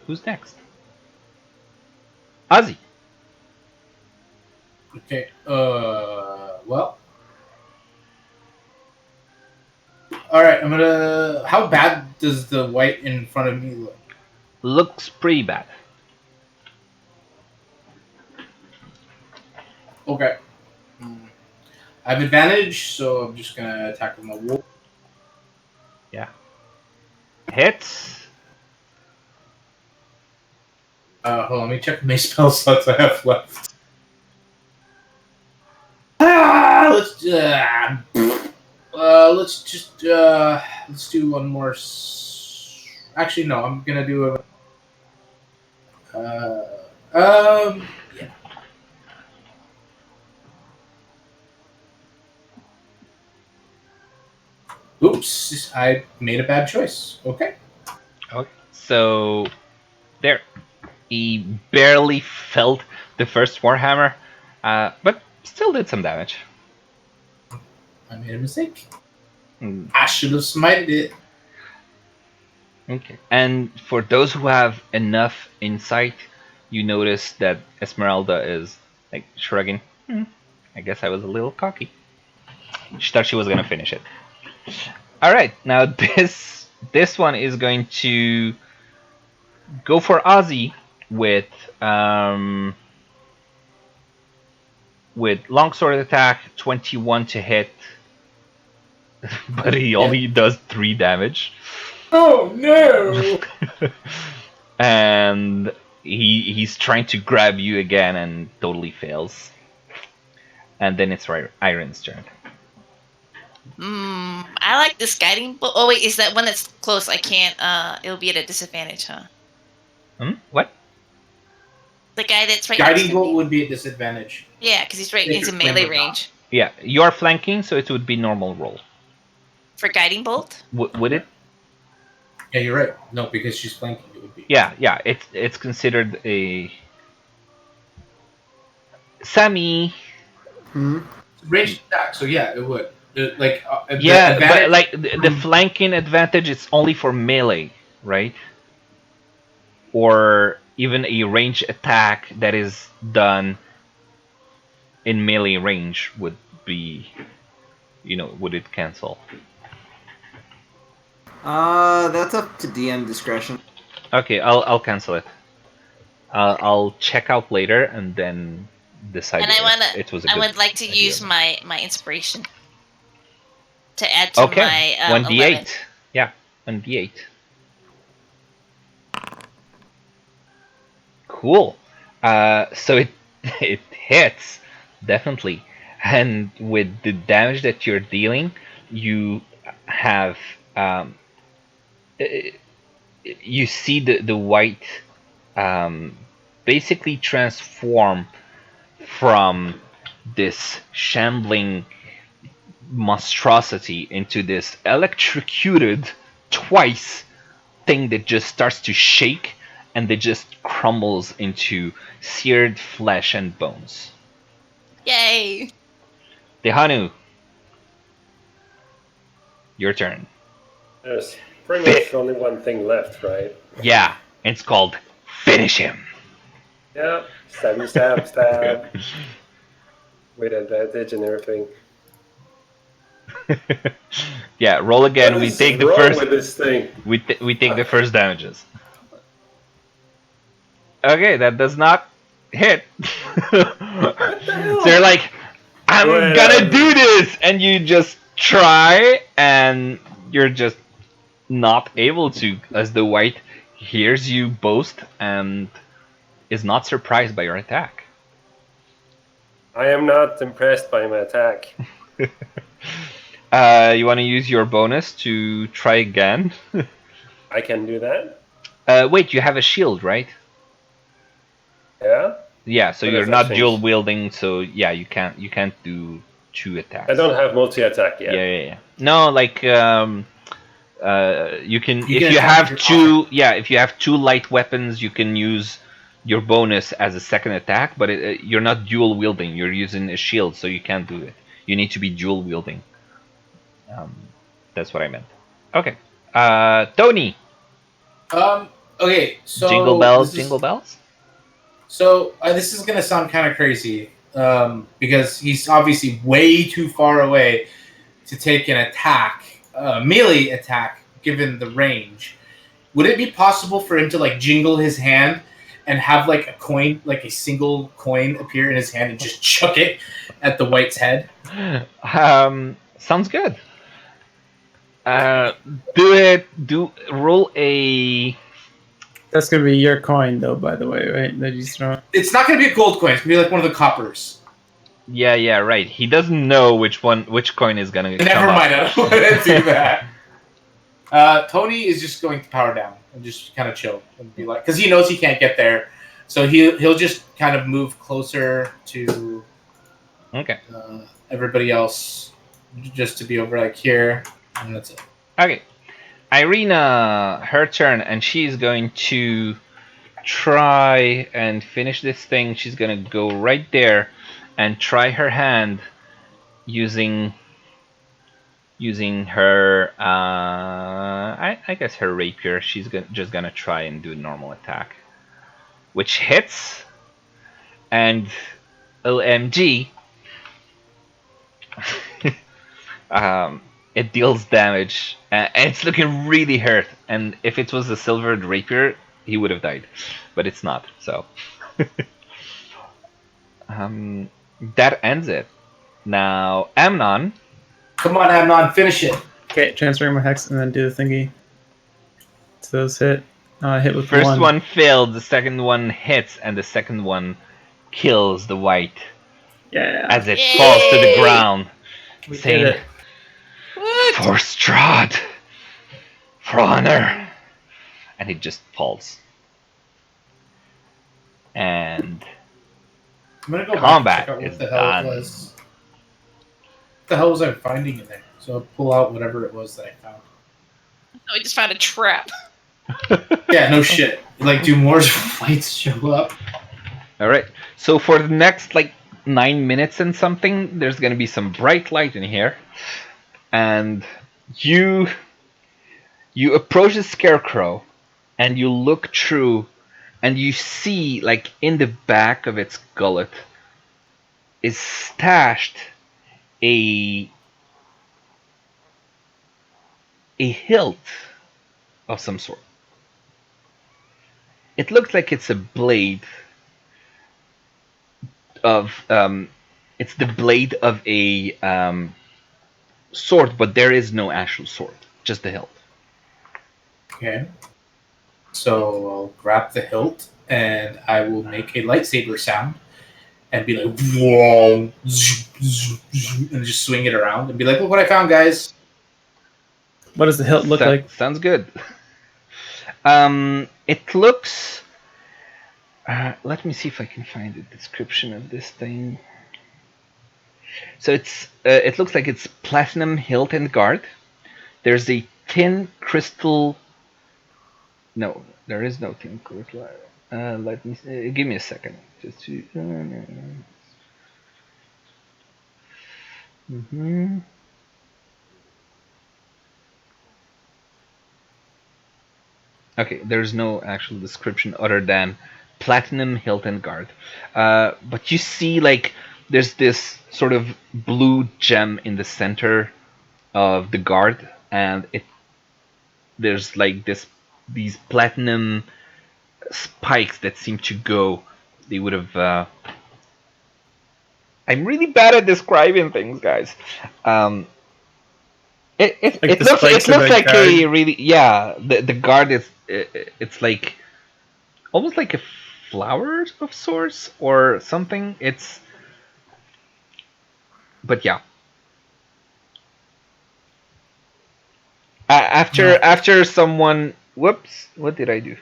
Who's next? Ozzy. Okay. Well. All right. I'm gonna. How bad does the white in front of me look? Looks pretty bad. Okay. I have advantage, so I'm just gonna attack with my wolf. Yeah. Hits. Hold on, let me check how many spell slots I have left. Let's do one more. Actually, no, I'm gonna do yeah. Oops, I made a bad choice. Okay. Okay. So there, he barely felt the first warhammer, but still did some damage. I made a mistake. Mm. I should have smited it. Okay. And for those who have enough insight, you notice that Esmeralda is like shrugging. I guess I was a little cocky. She thought she was gonna finish it. All right, now this one is going to go for Ozzy with longsword attack, 21 to hit, but he only does 3 damage. Oh no! And he's trying to grab you again and totally fails. And then it's Iron's turn. I like this guiding bolt. Oh wait, is that one that's close? I can't. It'll be at a disadvantage, huh? What? The guy that's right Guiding next to bolt me? would be at disadvantage. Yeah, because he's right. Make He's your in melee flavor range. Yeah, you are flanking, so it would be normal roll. For guiding bolt? Would it? Yeah, you're right. No, because she's flanking, it would be. Yeah. It's considered a semi. Ranged attack, so yeah, it would. Yeah, but like the flanking advantage is only for melee, right? Or even a range attack that is done in melee range would be, would it cancel? That's up to DM discretion. Okay, I'll cancel it. I'll check out later and then decide. And I would like to use my inspiration to add to my 1d8. 11. Yeah, 1d8. Cool. So it hits definitely, and with the damage that you're dealing, you have you see the white basically transform from this shambling monstrosity into this electrocuted twice thing that just starts to shake and it just crumbles into seared flesh and bones. Yay! Dehanu, your turn. There's pretty much only one thing left, right? Yeah, it's called Finish Him. Yeah, stab. With advantage and everything. Yeah, roll again. We take the first. With this thing? We take the first damages. Okay, that does not hit. So you're like, I'm gonna do this, and you just try, and you're just not able to, as the white hears you boast and is not surprised by your attack. I am not impressed by my attack. You want to use your bonus to try again? I can do that. Wait, you have a shield, right? Yeah. Yeah, so What you're does not that change? dual wielding, so yeah, you can't do 2 attacks. I don't have multi-attack yet. Yeah. No, like you can You if can you attack have with 2 if you have 2 light weapons, you can use your bonus as a second attack, but you're not dual wielding. You're using a shield, so you can't do it. You need to be dual wielding. That's what I meant. Okay. Tony. Okay, so Jingle bells. So this is gonna sound kind of crazy, because he's obviously way too far away to take an attack, melee attack, given the range. Would it be possible for him to like jingle his hand and have like a coin, like a single coin, appear in his hand and just chuck it at the white's head? Sounds good. Roll a. That's gonna be your coin, though. By the way, right? That he's throwing. It's not gonna be a gold coin. It's gonna be like one of the coppers. Yeah, right. He doesn't know which coin is gonna. Never mind. I don't want to do that. Tony is just going to power down and just kind of chill and be like, because he knows he can't get there, so he'll just kind of move closer to Okay. everybody else, just to be over like here. And that's it. Okay. Irina, her turn, and she's going to try and finish this thing. She's gonna go right there and try her hand using her I guess her rapier. She's just gonna try and do a normal attack, which hits, and OMG, it deals damage, and it's looking really hurt. And if it was a silvered rapier, he would have died, but it's not. So that ends it. Now Amnon. Come on, Amnon, finish it. Okay, transferring my hex and then do the thingy. So those hit. Hit with First one. one failed, the second one hits, and the second one kills the white. Yeah. As it falls to the ground, We saying, did it. What? "For Strahd, for honor," and it just falls. And I'm gonna go combat back and check out is what the hell done. it was. What the hell was I finding in there? So I'll pull out whatever it was that I found. We just found a trap. Yeah, no shit. Like, do more fights show up? All right. So for the next 9 minutes and something, there's gonna be some bright light in here, and you approach the scarecrow, and you look through, and you see in the back of its gullet is stashed a hilt of some sort. It looks like it's a blade of it's the blade of a sword, but there is no actual sword, just the hilt. Okay. So I'll grab the hilt and I will make a lightsaber sound and be like, whoa, and just swing it around and be like, look what I found, guys. What does the hilt look like? Sounds good. It looks. Let me see if I can find a description of this thing. So it looks like it's platinum hilt and guard. There's a tin crystal. No, there is no tin crystal. Let me give me a second. Just to. Mm-hmm. Okay, there's no actual description other than platinum hilt and guard. But you see, there's this sort of blue gem in the center of the guard, and there's these platinum spikes that seem to go. They would have. I'm really bad at describing things, guys. It looks like guard. a really the guard is it's like almost like a flower of sorts or something. But yeah. After someone, whoops, what did I do?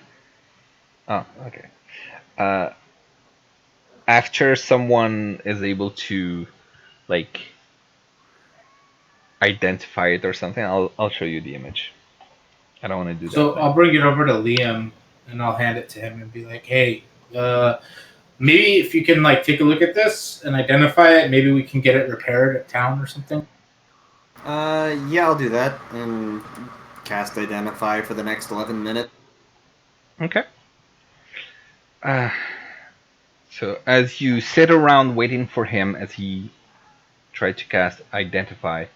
Oh, okay. After someone is able to identify it or something, I'll show you the image. I don't want to do that. So I'll bring it over to Liam and I'll hand it to him and be like, hey, maybe if you can take a look at this and identify it, maybe we can get it repaired at town or something. Yeah, I'll do that and cast Identify for the next 11 minutes. Okay. So as you sit around waiting for him as he tried to cast Identify,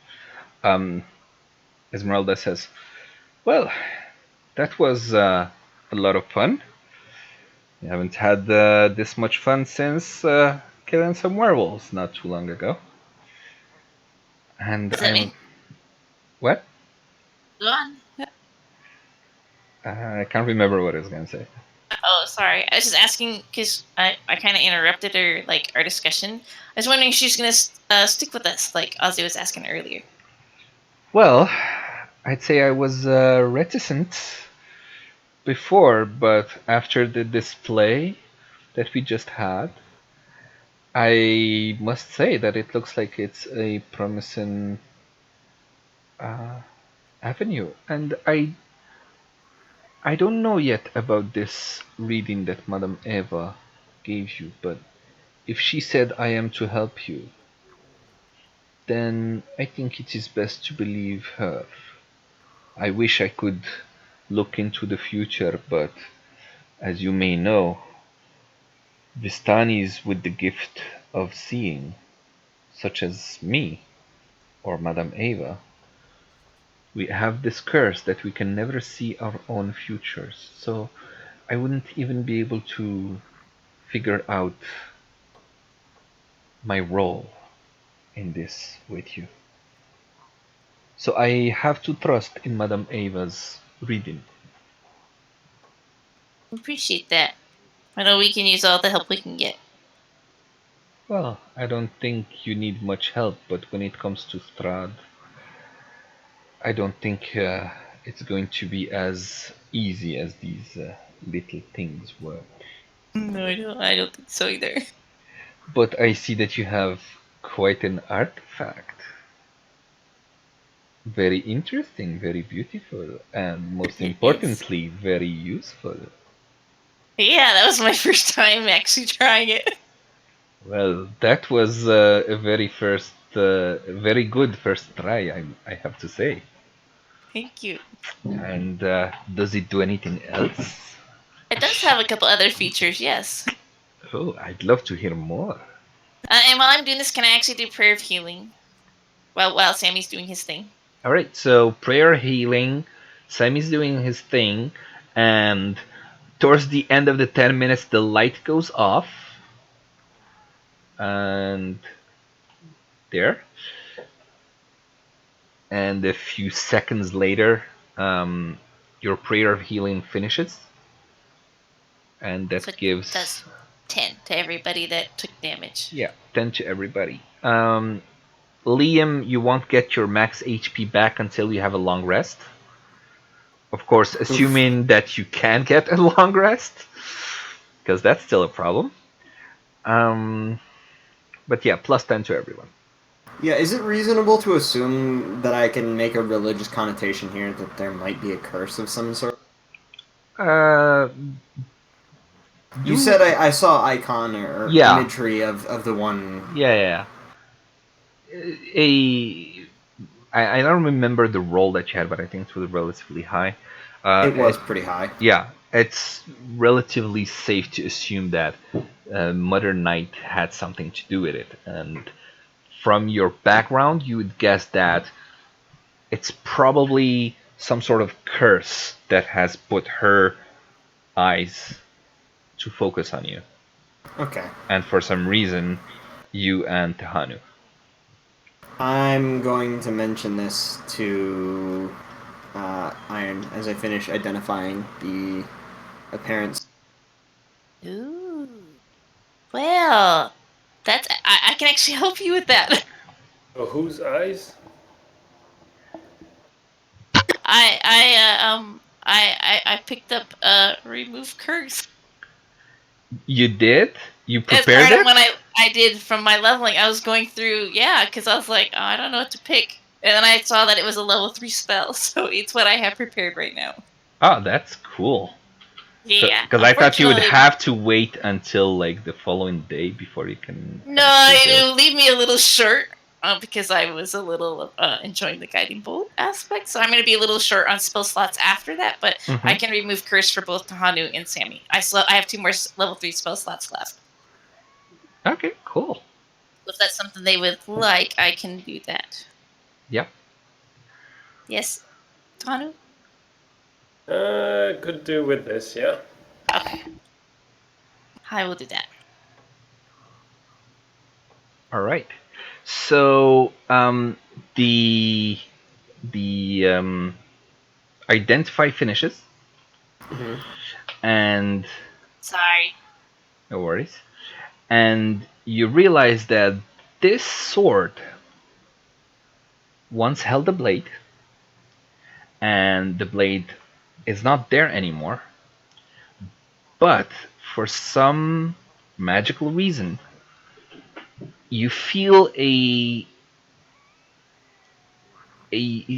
Esmeralda says, well, that was a lot of fun. We haven't had this much fun since killing some werewolves not too long ago. And Does that mean? What? Go on. I can't remember what I was gonna say. Oh, sorry. I was just asking because I kind of interrupted her our discussion. I was wondering if she's gonna stick with us, like Ozzy was asking earlier. Well, I'd say I was reticent before, but after the display that we just had, I must say that it looks like it's a promising Avenue, and I don't know yet about this reading that Madame Eva gave you, but if she said I am to help you, then I think it is best to believe her. I wish I could look into the future, but as you may know, Vistanis with the gift of seeing, such as me or Madame Eva, we have this curse that we can never see our own futures. So I wouldn't even be able to figure out my role in this with you. So I have to trust in Madame Eva's reading. Appreciate that. I know we can use all the help we can get. Well, I don't think you need much help, but when it comes to Strahd, I don't think it's going to be as easy as these little things were. No, I don't think so either. But I see that you have quite an artifact. Very interesting, very beautiful, and most importantly, very useful. Yeah, that was my first time actually trying it. Well, that was a very good first try, I have to say. Thank you. And does it do anything else? It does have a couple other features, yes. Oh, I'd love to hear more. And while I'm doing this, can I actually do prayer of healing? While Sammy's doing his thing. All right, so prayer healing. Sammy's doing his thing, and towards the end of the 10 minutes, the light goes off. And there. And a few seconds later, your prayer of healing finishes. And that So it gives. does 10 to everybody that took damage. Yeah, 10 to everybody. Liam, you won't get your max HP back until you have a long rest. Of course, assuming that you can get a long rest, because that's still a problem. But yeah, plus 10 to everyone. Yeah, is it reasonable to assume that I can make a religious connotation here that there might be a curse of some sort? You said I saw icon or imagery of the one. Yeah. I don't remember the roll that you had, but I think it was relatively high. It was pretty high. Yeah, it's relatively safe to assume that Mother Knight had something to do with it. And from your background, you would guess that it's probably some sort of curse that has put her eyes to focus on you. Okay. And for some reason, you and Tahanu. I'm going to mention this to Iron as I finish identifying the appearance. Ooh. Well, that's I can actually help you with that. So whose eyes? I picked up remove curse. You did? You prepared As part it? of what I did from my leveling. I was going through, because I was like, oh, I don't know what to pick. And then I saw that it was a level 3 spell, so it's what I have prepared right now. Oh, that's cool. Yeah. Because I thought you would have to wait until like the following day before you can. No, it would leave me a little short because I was a little enjoying the guiding bolt aspect. So I'm going to be a little short on spell slots after that, but I can remove curse for both Tahanu and Sammy. I have 2 more level 3 spell slots left. Okay, cool. If that's something they would like, I can do that. Yep. Yes, Tahanu? Could do with this, yeah. Okay. I will do that. All right. So the identify finishes, and sorry. No worries. And you realize that this sword once held a blade, and the blade is not there anymore. But for some magical reason, you feel a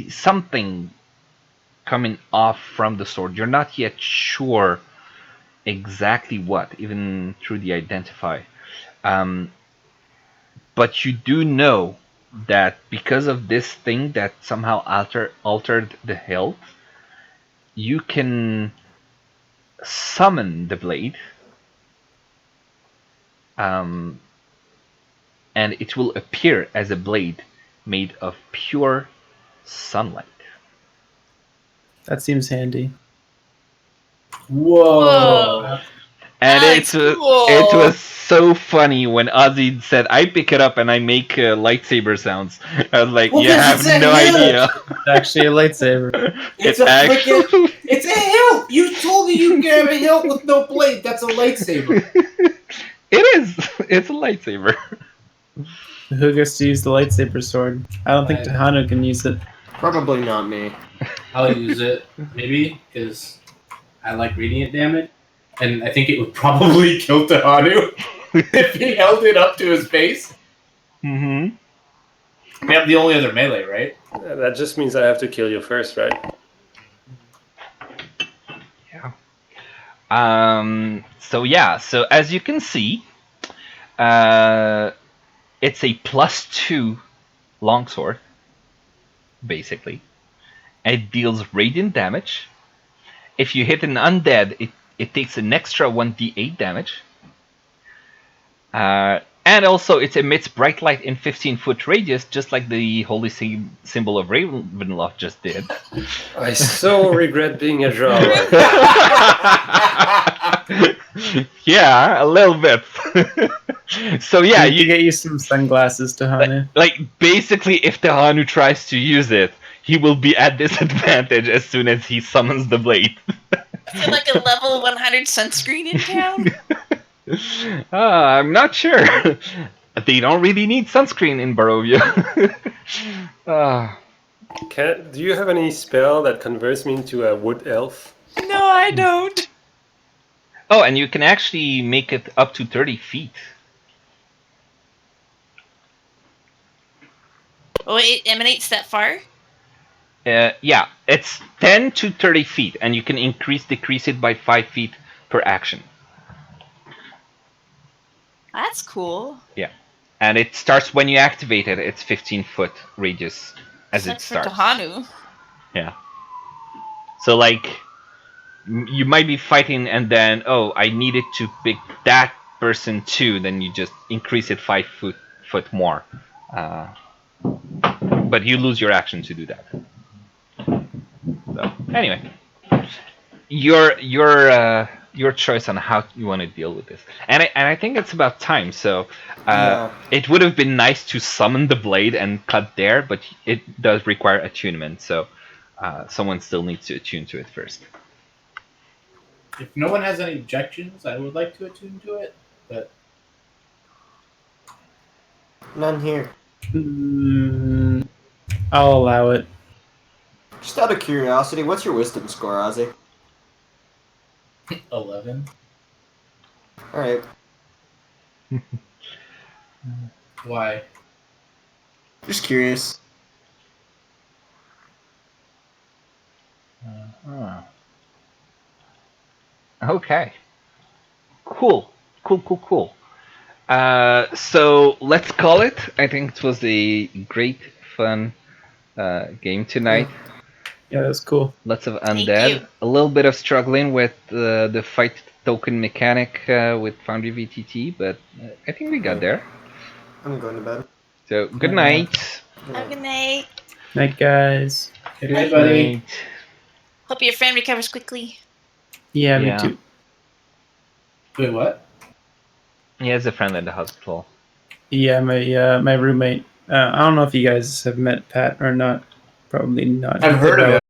something coming off from the sword. You're not yet sure exactly what, even through the identify. But you do know that because of this thing that somehow altered the hilt, you can summon the blade, and it will appear as a blade made of pure sunlight. That seems handy. Whoa. And Alex, cool. it was so funny when Ozzy said, "I pick it up and I make lightsaber sounds." I was like, Well, "You have no idea." It's actually a lightsaber. It's a hilt. You told me you could have a hilt with no blade. That's a lightsaber. It is. It's a lightsaber. Who gets to use the lightsaber sword? I don't think Tahanu can use it. Probably not me. I'll use it, maybe, because I like radiant damage. And I think it would probably kill Tahanu if he held it up to his face. Mm-hmm. We have the only other melee, right? That just means I have to kill you first, right? Yeah. So as you can see, it's a +2 longsword, basically. It deals radiant damage. If you hit an undead, it takes an extra 1d8 damage. And also it emits bright light in 15-foot radius, just like the holy symbol of Ravenloft just did. I so regret being a draw. Yeah, a little bit. So yeah, you get you some sunglasses, Tahanu. Like basically, if Tahanu tries to use it, he will be at disadvantage as soon as he summons the blade. Is there like a level 100 sunscreen in town? I'm not sure. They don't really need sunscreen in Barovia. Do you have any spell that converts me into a wood elf? No, I don't. Oh, and you can actually make it up to 30 feet. Oh, it emanates that far? Yeah, it's 10 to 30 feet, and you can decrease it by 5 feet per action. That's cool. Yeah, and it starts when you activate it. It's 15-foot radius as it starts. For Tahanu. Yeah. So like, you might be fighting, and then I needed to pick that person too. Then you just increase it 5 foot more. But you lose your action to do that. So anyway, your choice on how you want to deal with this, and I think it's about time. So it would have been nice to summon the blade and cut there, but it does require attunement. So someone still needs to attune to it first. If no one has any objections, I would like to attune to it, but None here. I'll allow it. Just out of curiosity, what's your wisdom score, Ozzy? 11. Alright. Why? Just curious. Okay. Cool. So let's call it. I think it was a great, fun game tonight. Yeah, that's cool. Lots of undead. A little bit of struggling with the fight token mechanic with Foundry VTT, but I think we got there. I'm going to bed. So good night. Have a good night. Night, guys. Good night, buddy. Hope your friend recovers quickly. Yeah, me too. Wait, what? He has a friend at the hospital. Yeah, my roommate. I don't know if you guys have met Pat or not. Probably not. I've heard of it.